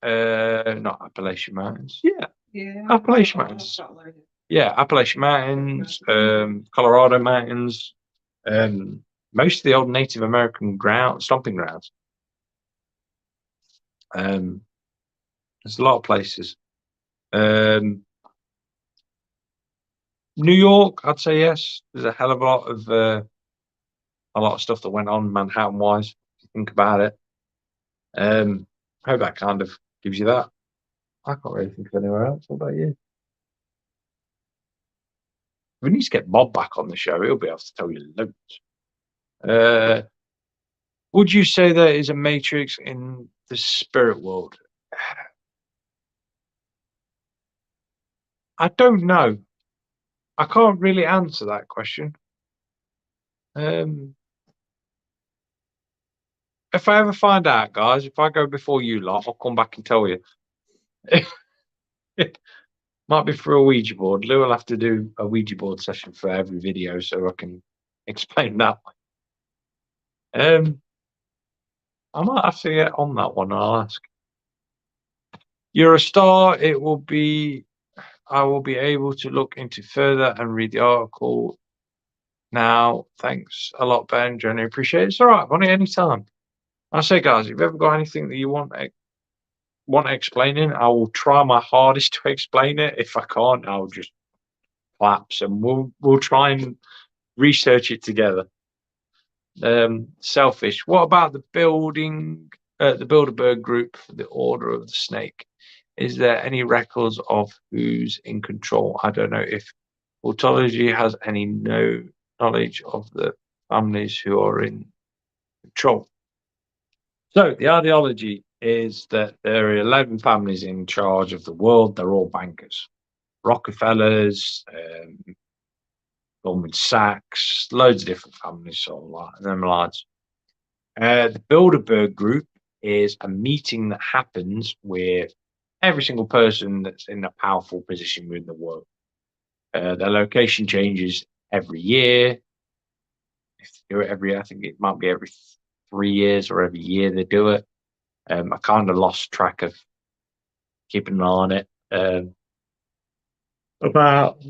Not Appalachian Mountains. Yeah, Appalachian Mountains. Yeah, Appalachian Mountains, Colorado Mountains, most of the old Native American stomping grounds. There's a lot of places. New York, I'd say yes. There's a hell of a lot of stuff that went on Manhattan wise. If you think about it. I hope that kind of gives you that. I can't really think of anywhere else. What about you? We need to get Bob back on the show. He'll be able to tell you loads. Would you say there is a matrix in the spirit world? I don't know. I can't really answer that question. If I ever find out, guys, if I go before you lot, I'll come back and tell you. Might be for a Ouija board. Lou will have to do a Ouija board session for every video so I can explain that one. I might have to get on that one. I'll ask. You're a star. I will be able to look into further and read the article now. Thanks a lot, Ben. Jenny, appreciate it. It's all right, Bonnie, anytime. I say, guys, if you've ever got anything that you want explaining, I will try my hardest to explain it. If I can't, I'll just collapse and we'll try and research it together. Selfish. What about the Bilderberg Group for the Order of the Snake? Is there any records of who's in control? I don't know if Occultology has any knowledge of the families who are in control. So the ideology is that there are 11 families in charge of the world. They're all bankers. Rockefellers, Goldman Sachs, loads of different families, sort of like them lads. The Bilderberg Group is a meeting that happens with every single person that's in a powerful position within the world. Their location changes every year. If they do it every year, I think it might be every 3 years or every year they do it. I kind of lost track of keeping an eye on it. About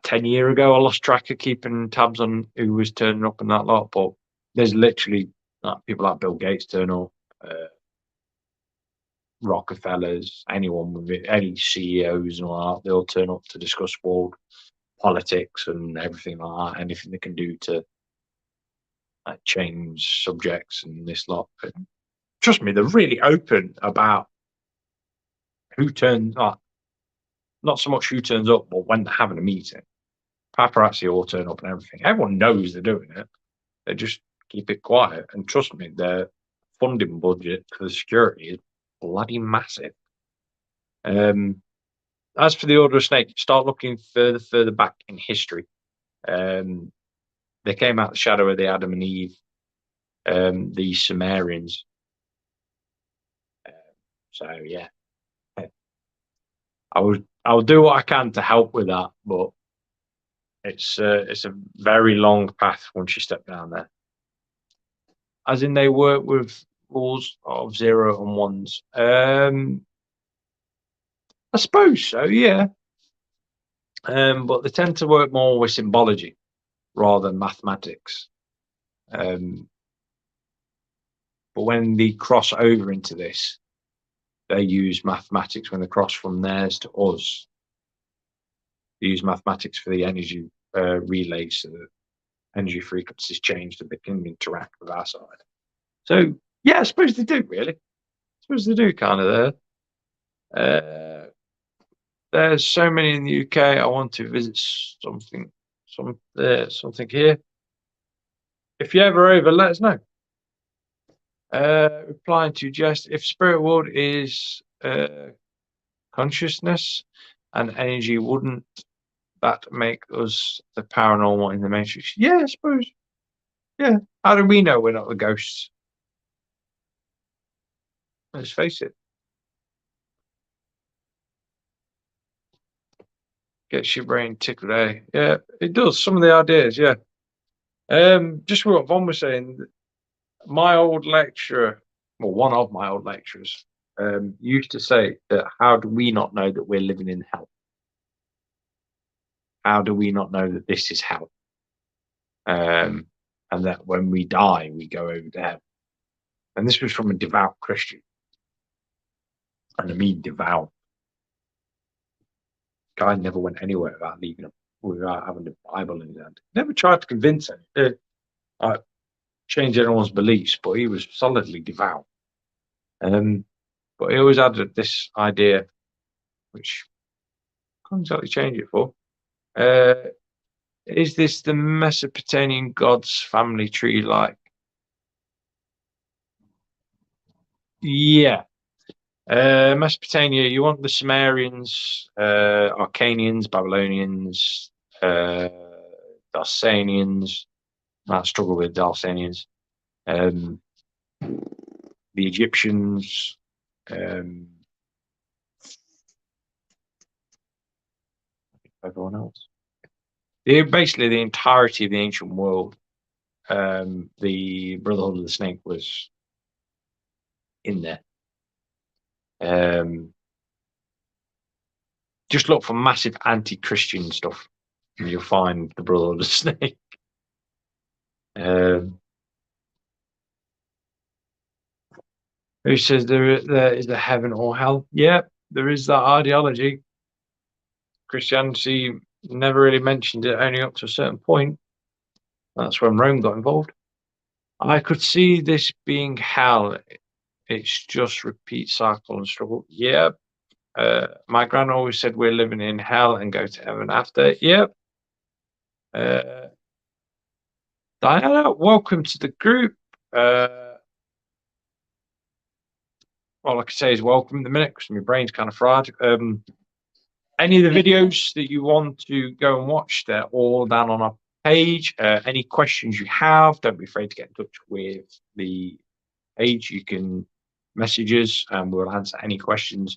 10 years ago, I lost track of keeping tabs on who was turning up and that lot. But there's literally people like Bill Gates turn up, Rockefellers, anyone with it, any CEOs and all that. They all turn up to discuss world politics and everything like that. Anything they can do to change subjects and this lot. But trust me, they're really open about who turns up. Not so much who turns up, but when they're having a meeting. Paparazzi all turn up and everything. Everyone knows they're doing it. They just keep it quiet. And trust me, their funding budget for the security is bloody massive. As for the Order of Snake, start looking further back in history. They came out the shadow of the Adam and Eve, the Sumerians. So yeah, I'll do what I can to help with that, but it's a very long path once you step down there. As in, they work with rules of 0 and 1s. I suppose so, yeah. But they tend to work more with symbology rather than mathematics. But when they cross over into this, they use mathematics. When they cross from theirs to us, they use mathematics for the energy relays, so that energy frequencies change so they can interact with our side. So yeah, I suppose they do, really. I suppose they do kind of there. There's so many in the UK. I want to visit something here. If you're ever over, let us know. Replying to just if spirit world is consciousness and energy, wouldn't that make us the paranormal in the Matrix? Yeah, I suppose. Yeah. How do we know we're not the ghosts? Let's face it. Gets your brain tickled, eh? Yeah, it does. Some of the ideas, yeah. Just what Von was saying, my old lecturer, well, one of my old lecturers, used to say that how do we not know that we're living in hell? How do we not know that this is hell? And that when we die, we go over to And this was from a devout Christian. And I mean devout. Guy never went anywhere without having the Bible in his hand. Never tried to convince him. Change anyone's beliefs, but he was solidly devout. But he always had this idea, which I can't exactly change it for. Is this the Mesopotamian gods family tree like? Yeah. Mesopotamia, you want the Sumerians, Arcanians, Babylonians, Darsanians. I struggle with Darsanians. The Egyptians. Everyone else. Basically, the entirety of the ancient world. The Brotherhood of the Snake was in there. Just look for massive anti-Christian stuff, and you'll find the Brotherhood of the Snake. Who says there is a heaven or hell? Yeah, there is that ideology. Christianity never really mentioned it, only up to a certain point. That's when Rome got involved. I could see this being hell. It's just repeat cycle and struggle. Yeah. My gran always said we're living in hell and go to heaven after. Yep. Diana, welcome to the group. All I can say is welcome in the minute because my brain's kind of fried. Any of the videos that you want to go and watch, they're all down on our page. Any questions you have, don't be afraid to get in touch with the page. You can message us and we'll answer any questions.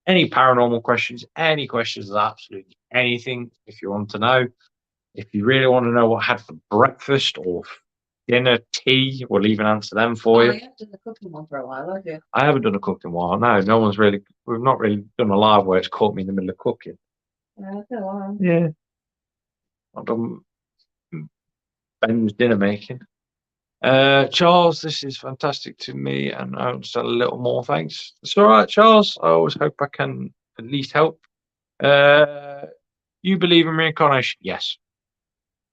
Any paranormal questions, any questions of absolutely anything if you want to know. If you really want to know what I had for breakfast or dinner, tea, we'll even answer them for you. You haven't done the cooking one for a while, have you? I haven't done a cooking while. No, we've not really done a live where it's caught me in the middle of cooking. Yeah, go on. Yeah. I've done Ben's dinner making. Charles, this is fantastic to me, and I understand a little more. Thanks. It's all right, Charles. I always hope I can at least help. You believe in reincarnation? Yes.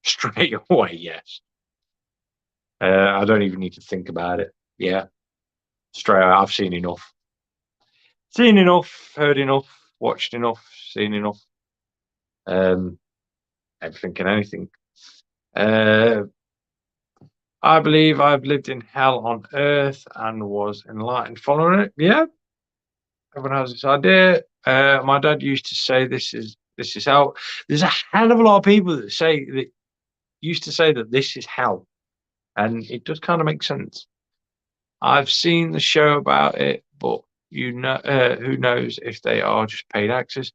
Straight away, yes. I don't even need to think about it. Yeah. Straight away, I've seen enough. Seen enough, heard enough, watched enough, seen enough. Everything and anything. I believe I've lived in hell on earth and was enlightened following it. Yeah. Everyone has this idea. My dad used to say this is hell. There's a hell of a lot of people that used to say that this is hell. And it does kind of make sense. I've seen the show about it, but who knows if they are just paid actors.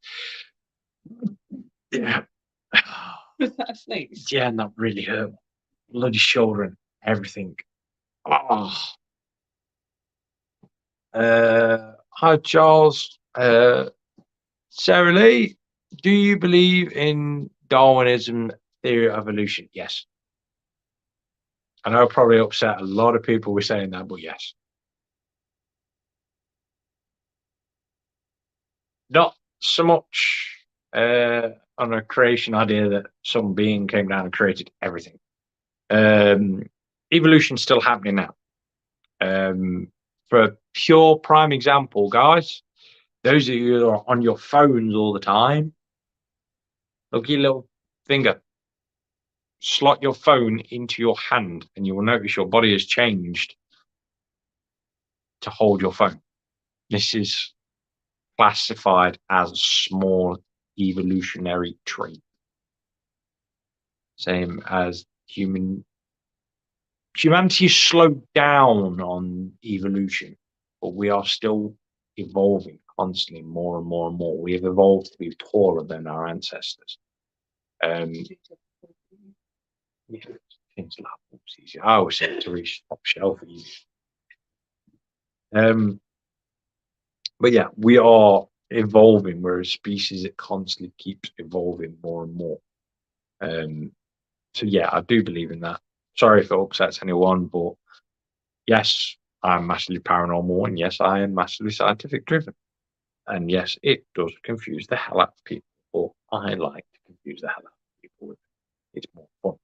Yeah. Was that a sneeze? Yeah, and that really hurt. Bloody shoulder and everything. Oh. Hi, Charles. Sarah Lee, do you believe in Darwinism theory of evolution? Yes. I know I probably upset a lot of people with saying that, but yes. Not so much on a creation idea that some being came down and created everything. Evolution's still happening now. For a pure prime example, guys, those of you that are on your phones all the time, look at your little finger. Slot your phone into your hand and you will notice your body has changed to hold your phone. This is classified as a small evolutionary trait. Same as humanity is slowed down on evolution, but we are still evolving constantly more and more and more. We have evolved to be taller than our ancestors. Things like easy. I always say to reach top shelf easy. But yeah, we are evolving. We're a species that constantly keeps evolving more and more. So yeah, I do believe in that. Sorry if it upsets anyone, but yes, I'm massively paranormal, and yes, I am massively scientific driven. And yes, it does confuse the hell out of people, or I like to confuse the hell out of people with it. It's more fun.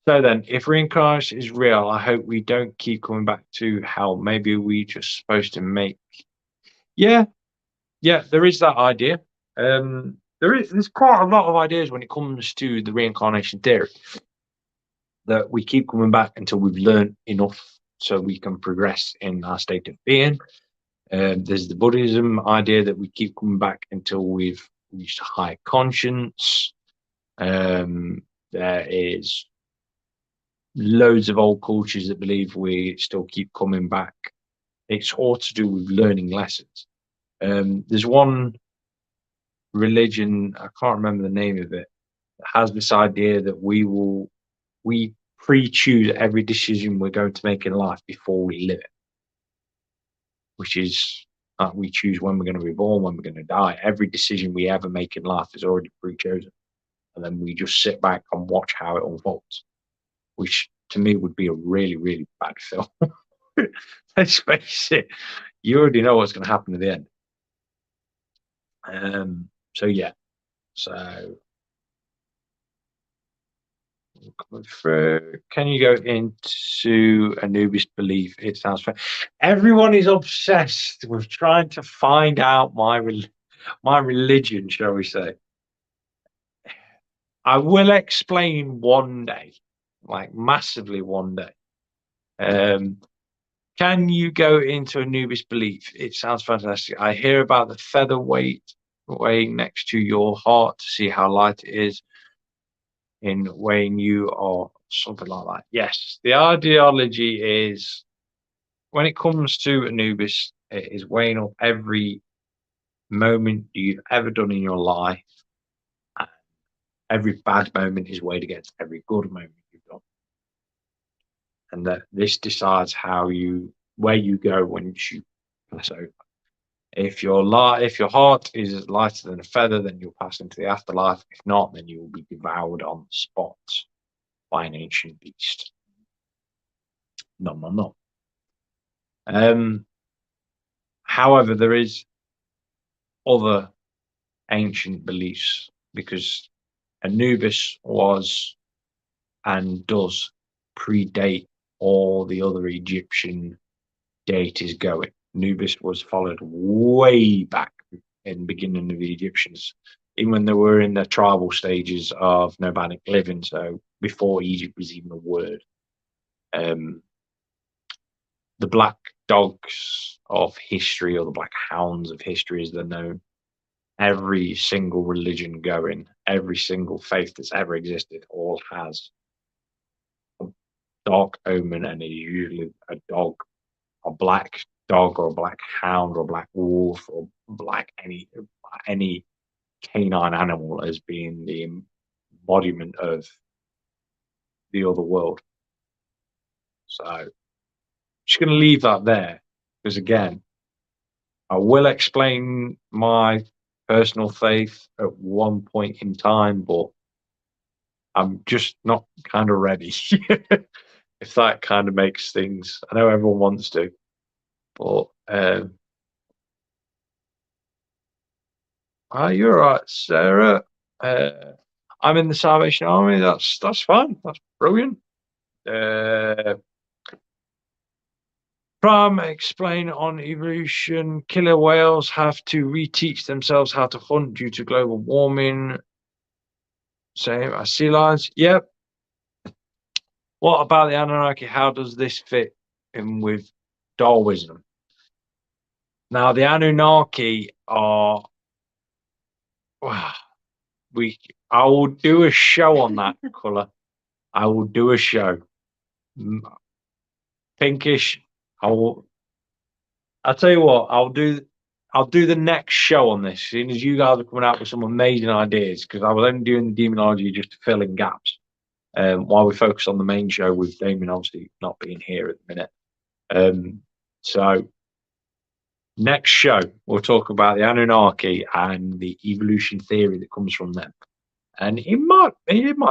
So then, if reincarnation is real, I hope we don't keep coming back to hell. Maybe we just supposed to make. Yeah, there is that idea. There's quite a lot of ideas when it comes to the reincarnation theory, that we keep coming back until we've learned enough so we can progress in our state of being. There's the Buddhism idea that we keep coming back until we've reached a higher conscience. There is loads of old cultures that believe we still keep coming back. It's all to do with learning lessons. There's one religion, I can't remember the name of it, that has this idea that we pre-choose every decision we're going to make in life before we live it, which is we choose when we're going to be born, when we're going to die. Every decision we ever make in life is already pre-chosen, and then we just sit back and watch how it unfolds, which to me would be a really, really bad film. Let's face it, you already know what's going to happen at the end. So yeah, so coming through. Can you go into Anubis belief? It sounds fair. Everyone is obsessed with trying to find out my religion, shall we say. I will explain one day, like massively one day. Can you go into Anubis belief? It sounds fantastic. I hear about the featherweight weighing next to your heart to see how light it is in weighing you, or something like that. Yes, the ideology is, when it comes to Anubis, it is weighing up every moment you've ever done in your life. And every bad moment is weighed against every good moment you've done. And that this decides where you go once you pass over. If your heart is lighter than a feather, then you'll pass into the afterlife. If not, then you will be devoured on the spot by an ancient beast. No. However, there is other ancient beliefs, because Anubis was and does predate all the other Egyptian deities going. Anubis was followed way back in the beginning of the Egyptians, even when they were in the tribal stages of nomadic living, so before Egypt was even a word. The black dogs of history, or the black hounds of history as they're known, every single religion going, every single faith that's ever existed, all has a dark omen, and it's usually a dog, a black dog, or a black hound, or a black wolf, or black any canine animal as being the embodiment of the other world. So just going to leave that there, because again, I will explain my personal faith at one point in time, but I'm just not kind of ready. If that kind of makes things, I know everyone wants to, but you're right, Sarah. I'm in the Salvation Army. That's fine. That's brilliant. Pram, explain on evolution. Killer whales have to reteach themselves how to hunt due to global warming. Same as sea lions. Yep. What about the Anunnaki? How does this fit in with Darwinism? Now, the Anunnaki are. I will do a show on that colour. I will do a show. Pinkish. I'll tell you what. I'll do the next show on this, seeing as you guys are coming out with some amazing ideas, because I was only doing the demonology just to fill in gaps. While we focus on the main show, with Damien obviously not being here at the minute. So next show we'll talk about the Anunnaki and the evolution theory that comes from them, and it might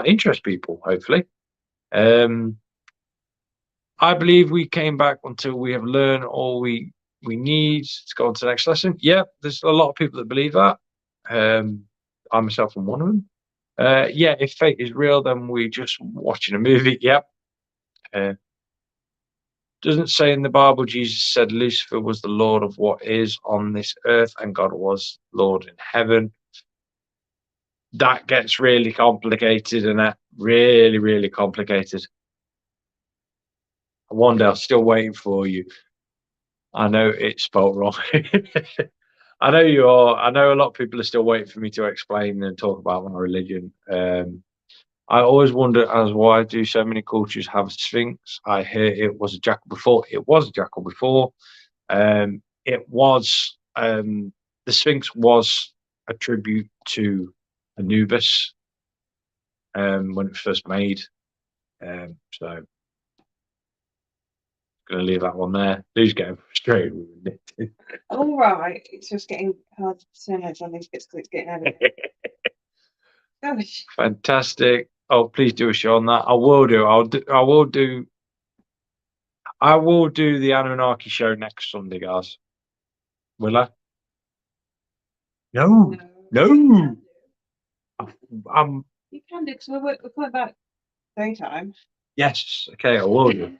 interest people, hopefully. I believe we came back until we have learned all we need to go on to the next lesson. Yeah, there's a lot of people that believe that. I myself am one of them. Yeah, if fate is real, then we're just watching a movie. Yep. Doesn't say in the Bible Jesus said Lucifer was the Lord of what is on this earth and God was Lord in heaven. That gets really complicated, and that really, really complicated. One day I'm still waiting for you. I know it's spelled wrong. I know you are. I know a lot of people are still waiting for me to explain and talk about my religion. I always wonder as why do so many cultures have a sphinx? I hear it was a jackal before. It was a jackal before. It was the sphinx was a tribute to Anubis when it was first made. So gonna leave that one there. Who's getting frustrated with it? All right, it's just getting hard to turn heads on these bits because it's getting heavy. Gosh. Fantastic. Oh, please do a show on that. I will do. I will do the Anunnaki show next Sunday, guys. Will I? No. No. You can do because we're coming back daytime. Yes. Okay, I will do.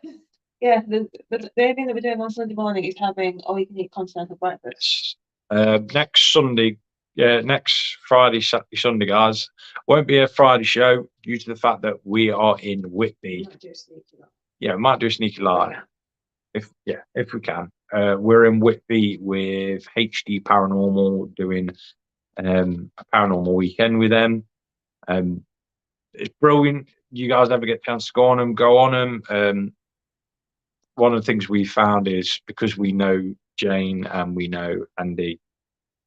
Yeah, the only thing that we're doing on Sunday morning is having all-you-can-eat continental breakfast. Next Sunday, next Friday, Saturday, Sunday, guys. Won't be a Friday show due to the fact that we are in Whitby. Yeah, we might do a sneaky live if we can. We're in Whitby with HD Paranormal doing a paranormal weekend with them. It's brilliant. You guys ever get a chance to go on them? Go on them. One of the things we found is because we know Jane and we know Andy,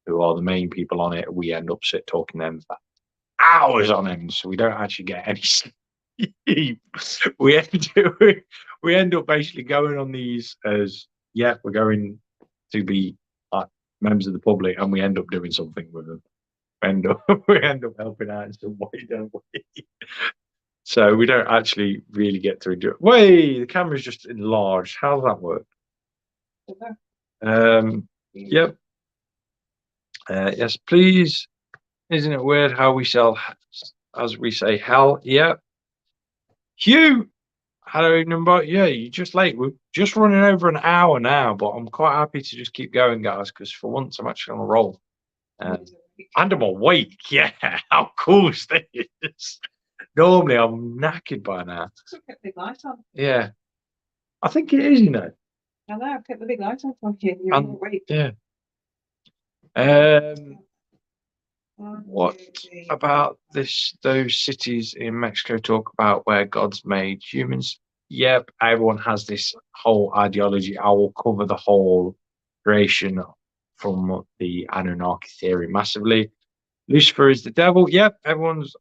who are the main people on it, we end up talking to them for hours on end, so we don't actually get any sleep. we end up basically going on these as we're going to be members of the public, and we end up doing something with them. We end up helping out in some way, don't we? So we don't actually really get to do it. Wait, the camera's just enlarged. How does that work? Yep. Yes, please. Isn't it weird how we sell, as we say, hell? Yep. Hugh, hello, number. Yeah, you're just late. We're just running over an hour now, but I'm quite happy to just keep going, guys, because for once I'm actually on a roll. And I'm awake. Yeah, how cool is this? Normally I'm knackered by now. Kept the big light on. Yeah, I think it is, you know. I know, I've kept the big light on for you. You're all awake. Yeah. What about those cities in Mexico talk about where God's made humans? Yep, everyone has this whole ideology. I will cover the whole creation from the Anunnaki theory massively. Lucifer is the devil. Yep, everyone's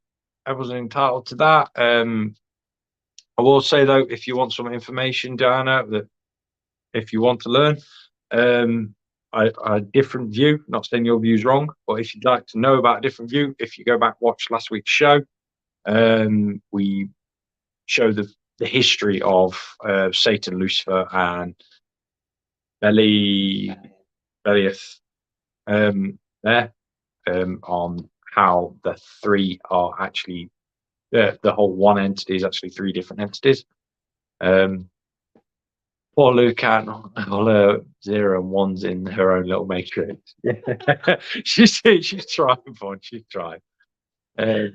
entitled to that. I will say though, if you want some information, Diana, that if you want to learn, a different view, not saying your view's wrong, but if you'd like to know about a different view, if you go back, watch last week's show, we show the history of Satan, Lucifer, and Belieth there, on how the three are actually, the whole one entity is actually three different entities. Poor Lucan, all her zero and ones in her own little matrix. Yeah. she's trying, fun. She's trying. The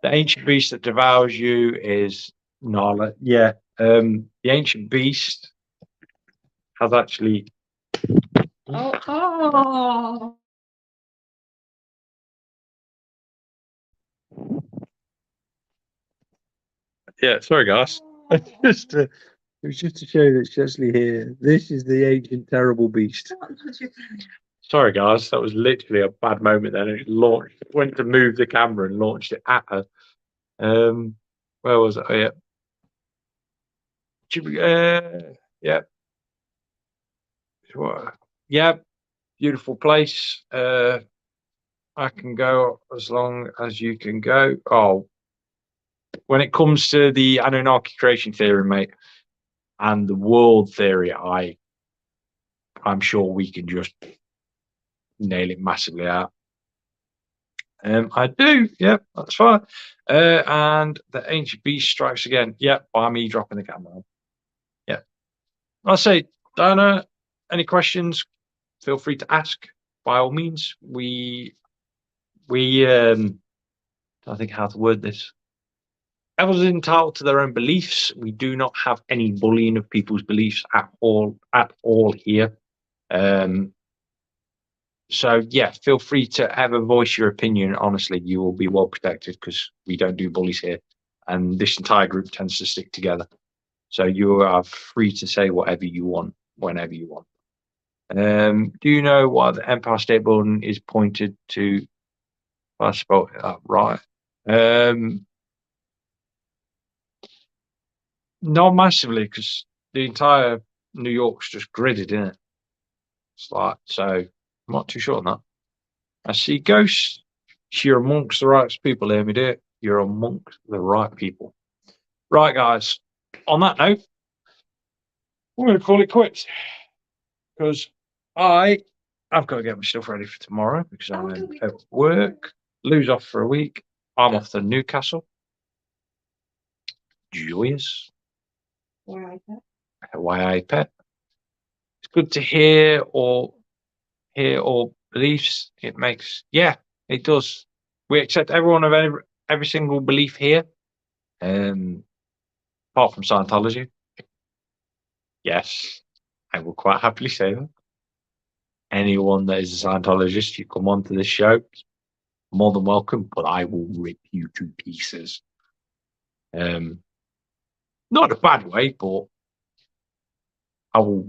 ancient beast that devours you is Nala. Yeah. The ancient beast has actually. Oh. Yeah. Sorry, guys. Just. It was just to show that she's actually here. This is the ancient terrible beast. Sorry, guys, that was literally a bad moment. Then it launched, went to move the camera and launched it at her. Where was it? Oh, yeah, yeah, beautiful place. I can go as long as you can go. Oh, when it comes to the Anunnaki creation theory, mate, and the world theory, I'm sure we can just nail it massively out. I do, yep, that's fine. And the ancient beast strikes again. Yep, by me dropping the camera. Yep. I'll say, Diana, any questions? Feel free to ask. By all means, we I think how to word this. Everyone's entitled to their own beliefs. We do not have any bullying of people's beliefs at all here. So yeah, feel free to ever voice your opinion. Honestly, you will be well protected because we don't do bullies here, and this entire group tends to stick together. So you are free to say whatever you want, whenever you want. Do you know why the Empire State Building is pointed to? I spelled it up right. Not massively, because the entire New York's just gridded, isn't it? It's like, so I'm not too sure on that. I see ghosts. You're amongst the right people here, my dear. You're amongst the right people. Right, guys. On that note, we're going to call it quits because I've got to get my stuff ready for tomorrow because I'm at work. Lou's off for a week. I'm off to Newcastle. Joyous. Why pet? It's good to hear or beliefs. It makes, yeah, it does. We accept everyone of every single belief here, apart from Scientology. Yes, I will quite happily say that. Anyone that is a Scientologist, you come onto this show, more than welcome, but I will rip you to pieces. Not in a bad way, but I'll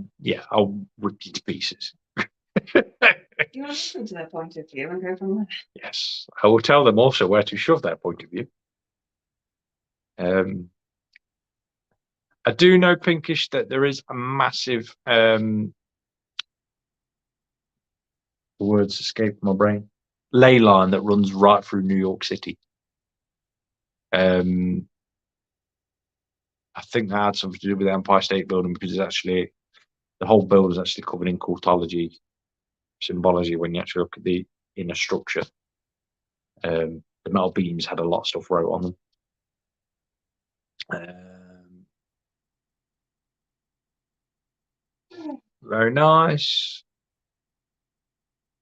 rip you to pieces. You want to listen to their point of view and go from there? Yes, I will tell them also where to shove their point of view. I do know, Pinkish, that there is a massive the words escape my brain, ley line that runs right through New York City. I think that had something to do with the Empire State Building because it's actually the whole building is actually covered in cultology symbology when you actually look at the inner structure. The metal beams had a lot of stuff wrote on them. Very nice.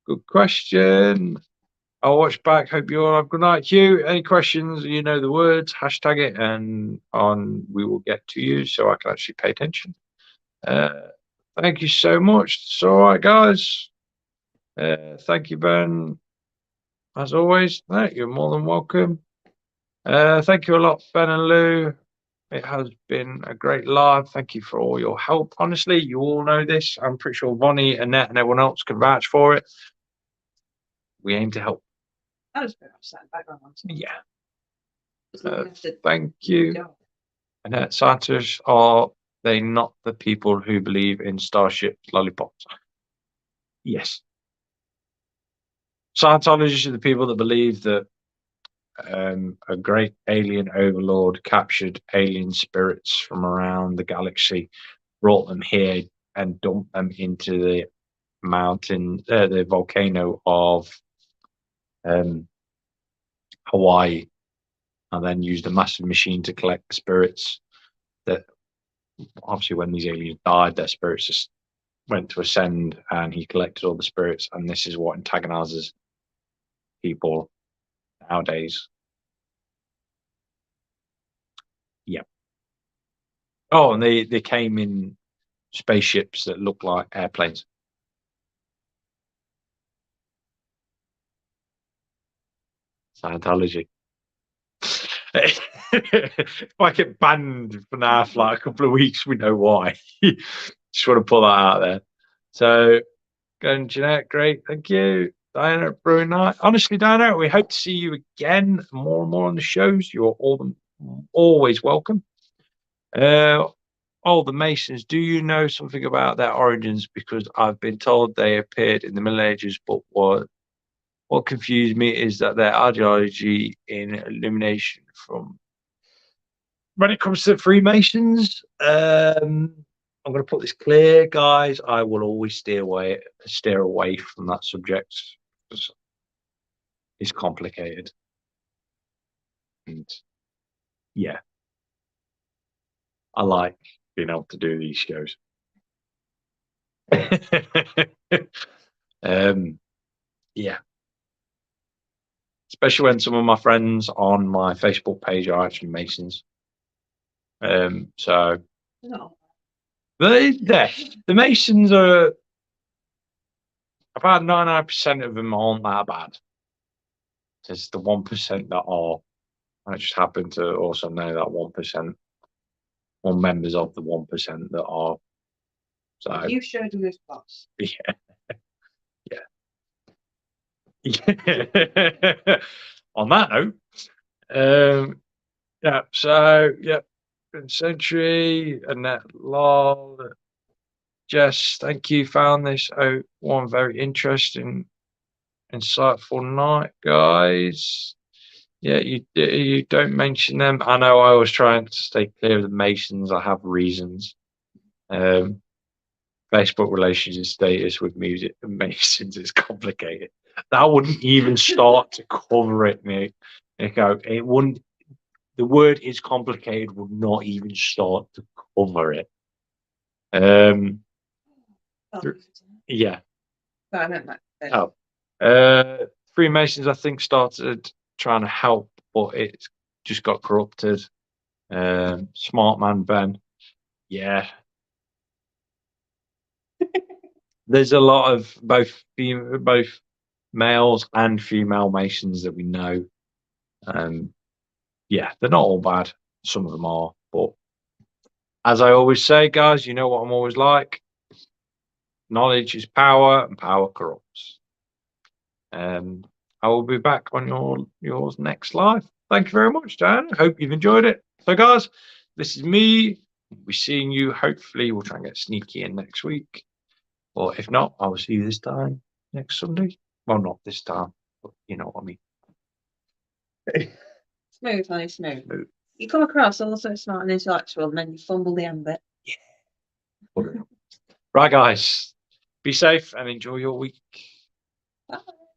Good question. I'll watch back. Hope you all have a good night. Hugh, any questions? You know the words. Hashtag it, and we will get to you so I can actually pay attention. Thank you so much. It's all right, guys. Thank you, Ben. As always, you're more than welcome. Thank you a lot, Ben and Lou. It has been a great live. Thank you for all your help. Honestly, you all know this. I'm pretty sure Vonnie, Annette, and everyone else can vouch for it. We aim to help. That was very much that background. Yeah. Thank you. Annette, scientists, are they not the people who believe in starship lollipops? Yes. Scientologists are the people that believe that a great alien overlord captured alien spirits from around the galaxy, brought them here, and dumped them into the mountain, the volcano of Hawaii, and then used a massive machine to collect the spirits. That obviously, when these aliens died, their spirits just went to ascend, and he collected all the spirits, and this is what antagonizes people nowadays. Yeah. Oh, and they came in spaceships that look like airplanes. Scientology. If I get banned for now for like a couple of weeks, we know why. Just want to pull that out there. So, going Jeanette, great, thank you. Diana, Brewing Night. Honestly, Diana, we hope to see you again more and more on the shows. You're always welcome. All the Masons, do you know something about their origins? Because I've been told they appeared in the Middle Ages, but what confused me is that their ideology in illumination from when it comes to Freemasons, I'm going to put this clear, guys. I will always steer away from that subject because it's complicated. And yeah, I like being able to do these shows. Yeah, especially when some of my friends on my Facebook page are actually Masons. So No. the Masons are about 99% of them aren't that bad. There's the 1% that are. I just happen to also know that 1%, or members of the 1% that are. So You showed him his boss. yeah, yeah. On that note, yeah. So yeah, Century, Annette Lol, Jess, thank you. Found this one very interesting, insightful night, guys. Yeah, you don't mention them. I know I was trying to stay clear of the Masons. I have reasons. Facebook relationship status with music and Masons is complicated. That wouldn't even start to cover it, Nick. It wouldn't. The word is complicated would not even start to cover it. Yeah. But I meant that. Oh. Freemasons, I think, started trying to help, but it just got corrupted. Smart man Ben. Yeah. There's a lot of both males and female Masons that we know. Yeah, they're not all bad. Some of them are, but as I always say, guys, you know what I'm always like. Knowledge is power, and power corrupts. I will be back on yours next live. Thank you very much, Dan. Hope you've enjoyed it. So, guys, this is me. We'll be seeing you. Hopefully, we'll try and get sneaky in next week. Or if not, I will see you this time next Sunday. Well, not this time, but you know what I mean. Smooth, honey, smooth. You come across also smart and intellectual, and then you fumble the end bit. Right, guys. Be safe and enjoy your week. Bye.